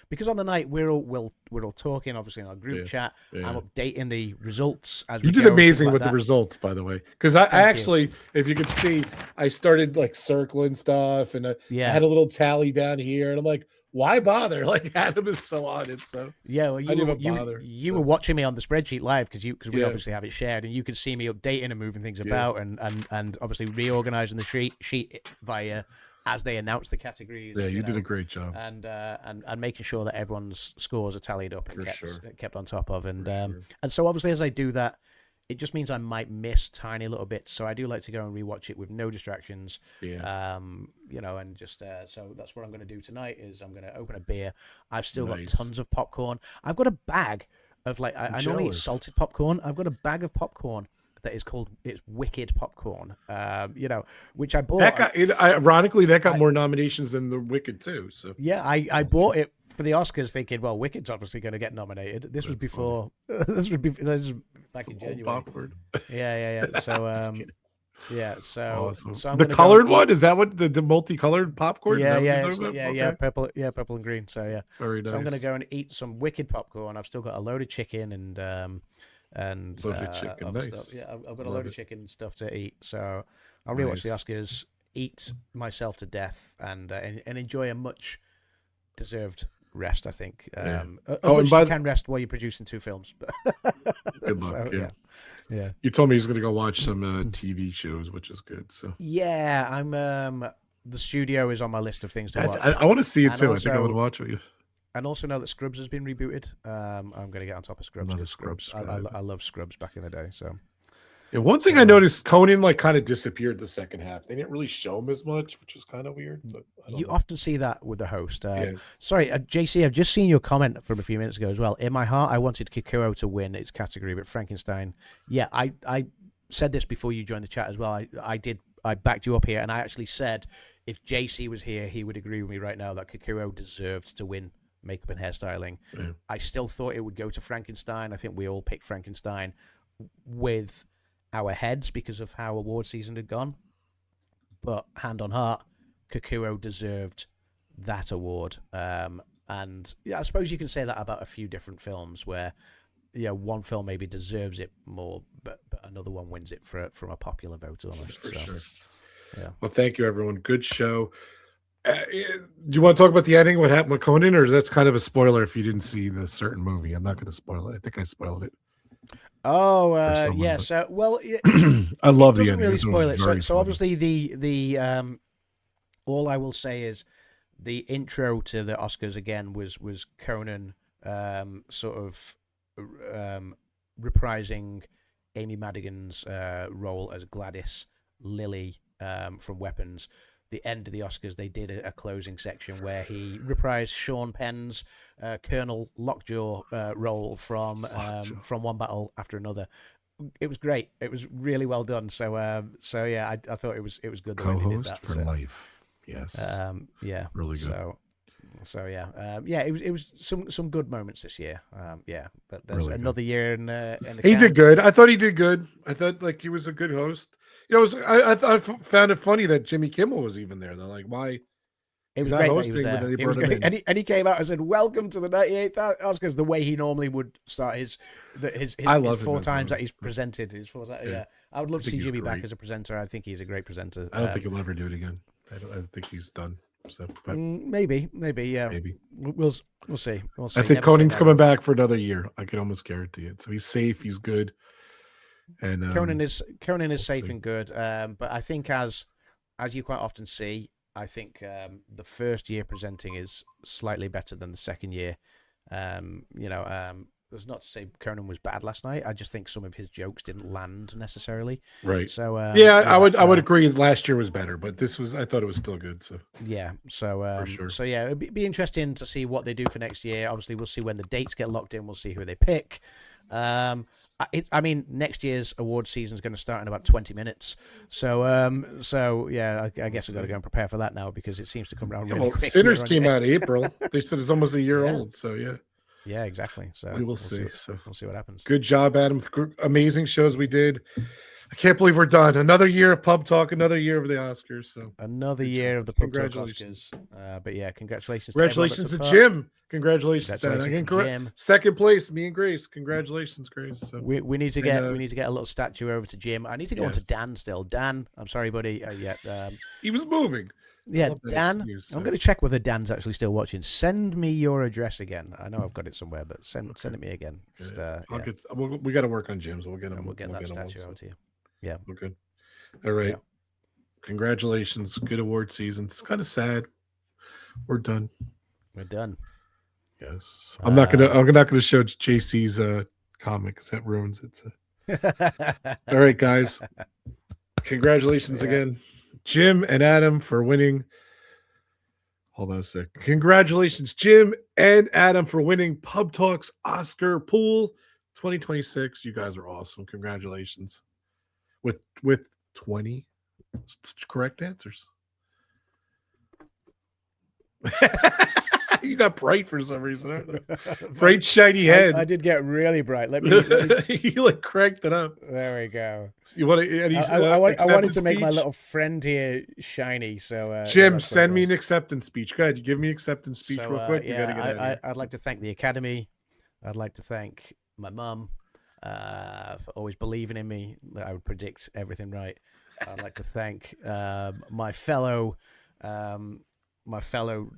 because on the night we're all talking, obviously in our group chat. I'm updating the results as you we did go, amazing with the results, by the way. Because I actually, if you could see, I started like circling stuff, and I had a little tally down here, and I'm like, why bother? Like, Adam is so on it. So yeah, well, I didn't even bother. You were watching me on the spreadsheet live because we obviously have it shared, and you could see me updating and moving things about, and obviously reorganizing the sheet via as they announced the categories. Yeah, you did a great job, and making sure that everyone's scores are tallied up and kept on top of, and so obviously as I do that, it just means I might miss tiny little bits. So I do like to go and rewatch it with no distractions. Yeah. You know, and just so that's what I'm going to do tonight. Is I'm going to open a beer. I've still got tons of popcorn. I've got a bag of I normally eat salted popcorn. I've got a bag of popcorn that is called Wicked popcorn. You know, which I bought. Ironically, that got more nominations than the Wicked too. So yeah, I bought it for the Oscars, thinking, well, Wicked's obviously going to get nominated. This was before. This was back in January. Yeah. So yeah. So awesome. So I'm the colored one, is that what the multicolored popcorn? Yeah, purple and green. So yeah. Very nice. So I'm going to go and eat some Wicked popcorn. I've still got a load of chicken and loaded chicken. Nice. Stuff. Yeah, I've got a load of chicken and stuff to eat. So I'll rewatch the Oscars, eat myself to death, and enjoy a much deserved rest. I think. You can rest while you're producing 2 films. Good luck. So, yeah. You told me he's going to go watch some TV shows, which is good. So yeah, I'm. The studio is on my list of things to watch. I want to see it too. I think I would watch it. And also know that Scrubs has been rebooted. I'm going to get on top of Scrubs. I'm not a Scrubs fan. I love Scrubs back in the day. So. Yeah, one thing I noticed, Conan kind of disappeared the second half. They didn't really show him as much, which was kind of weird. But you often see that with the host. Sorry, JC, I've just seen your comment from a few minutes ago as well. In my heart, I wanted Kikuo to win its category, but Frankenstein. Yeah, I said this before you joined the chat as well. I backed you up here, and I actually said if JC was here, he would agree with me right now that Kikuo deserved to win makeup and hairstyling. Yeah. I still thought it would go to Frankenstein. I think we all picked Frankenstein with our heads because of how award season had gone. But hand on heart, Kikuo deserved that award. And yeah, I suppose you can say that about a few different films where one film maybe deserves it more, but another one wins it from a popular vote almost. For sure. Yeah. Well, thank you, everyone. Good show. Do you want to talk about the ending, what happened with Conan, or that's kind of a spoiler if you didn't see the certain movie? I'm not going to spoil it. I think I spoiled it. Oh, yeah. So, well, I love the ending. Really spoil it. So obviously, the all I will say is the intro to the Oscars again was Conan sort of reprising Amy Madigan's role as Gladys Lilly from Weapons. The end of the Oscars, they did a closing section where he reprised Sean Penn's Colonel Lockjaw role from One Battle After Another. was great. It was really well done. So yeah, I thought it was good the way they did Co-host that. for So, life. Yes. yeah. Really good. So yeah, yeah. It was some good moments this year. Yeah, but there's Really good. another year in the. He can. did good. I thought he did good. I thought like he was a good host. You know, I found it funny that Jimmy Kimmel was even there. They're like, why? It was He's not great that he was hosting, but there. then they It was brought him great, in. and he came out and said, "Welcome to the 98th Oscars." The way he normally would start his I love him 4 as times that host. he's presented. Yeah. Yeah, I would love I to think see he's Jimmy back great. as a presenter. I think he's a great presenter. I don't think he'll ever do it again. I think he's done. So, but maybe, yeah. maybe. We'll see. We'll see. I think Never say Conan's never. coming back for another year. I can almost guarantee it. So he's safe. He's good. And Conan is safe see. and good. But I think as you quite often see, I think the first year presenting is slightly better than the second year. That's not to say Conan was bad last night. I just think some of his jokes didn't land necessarily. Right. So I would agree. Last year was better, but I thought it was still good. So yeah. So for sure. So yeah, it'd be interesting to see what they do for next year. Obviously, we'll see when the dates get locked in. We'll see who they pick. I mean, next year's award season is going to start in about 20 minutes. So yeah, I guess we've got to go and prepare for that now because it seems to come around really quick. Sinners came out in April. They said it's almost a year old. So yeah. Yeah, exactly. So we will see. So we'll see what happens. Good job, Adam. Amazing shows we did. I can't believe we're done. Another year of Pub Talk, another year of the Oscars. So another year of the Pub Talk Oscars. But yeah, congratulations. Congratulations to Jim. Congratulations to Jim. Second place, me and Grace. Congratulations, Grace. So, we need to get a little statue over to Jim. I need to go on to Dan still. Dan, I'm sorry, buddy. He was moving. Yeah, Dan. I'm going to check whether Dan's actually still watching. Send me your address again. I know I've got it somewhere, but send it me again. Just, we got to work on Jim's. We'll get him. We'll get that statue over to you. Yeah, we're good. All right. Yeah. Congratulations. Good award season. It's kind of sad. We're done. We're done. Yes. I'm not gonna show JC's comic because that ruins it. So. All right, guys. Congratulations again. Jim and Adam for winning. Hold on a sec. Congratulations, Jim and Adam, for winning Pub Talk's Oscar Pool 2026. You guys are awesome. Congratulations. With 20 correct answers. You got bright for some reason. Bright, shiny head. I did get really bright. Let me you like cranked it up. There we go. You want to? I wanted to make my little friend here shiny. So Jim, send me an acceptance speech. Go ahead. Give me an acceptance speech real quick. I'd like to thank the Academy. I'd like to thank my mum for always believing in me that I would predict everything right. I'd like to thank my fellow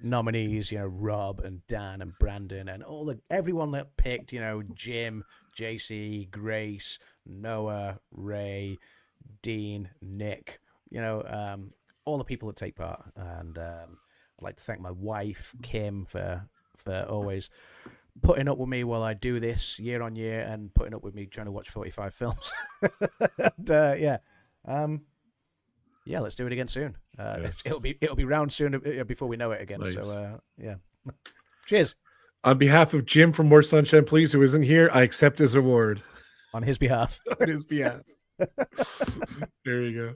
nominees, Rob and Dan and Brandon and everyone that picked, Jim, JC, Grace, Noah, Ray, Dean, Nick, all the people that take part. And I'd like to thank my wife, Kim, for always putting up with me while I do this year on year and putting up with me trying to watch 45 films. And, yeah, let's do it again soon. Yes. It'll be round soon before we know it again. Nice. So yeah. Cheers. On behalf of Jim from More Sunshine Please, who isn't here, I accept his award. On his behalf. On his behalf. There you go.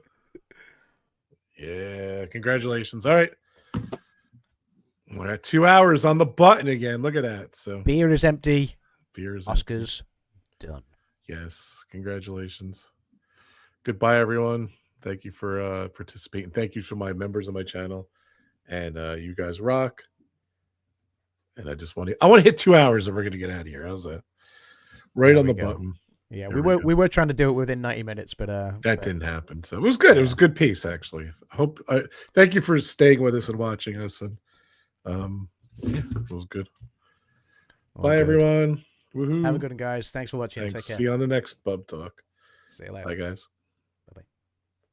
Yeah, congratulations. All right. We're at 2 hours on the button again. Look at that. So beer is empty. Oscars done. Yes, congratulations. Goodbye, everyone. Thank you for participating. Thank you for my members of my channel. And you guys rock. And I want to hit 2 hours and we're going to get out of here. How's that? Right on the button. Yeah, we were trying to do it within 90 minutes, but that didn't happen. So it was good. It was a good pace, actually. Thank you for staying with us and watching us. And it was good. Bye, everyone. Woohoo. Have a good one, guys. Thanks for watching. Thanks. Take care. See you on the next Pub Talk. See you later. Bye, guys.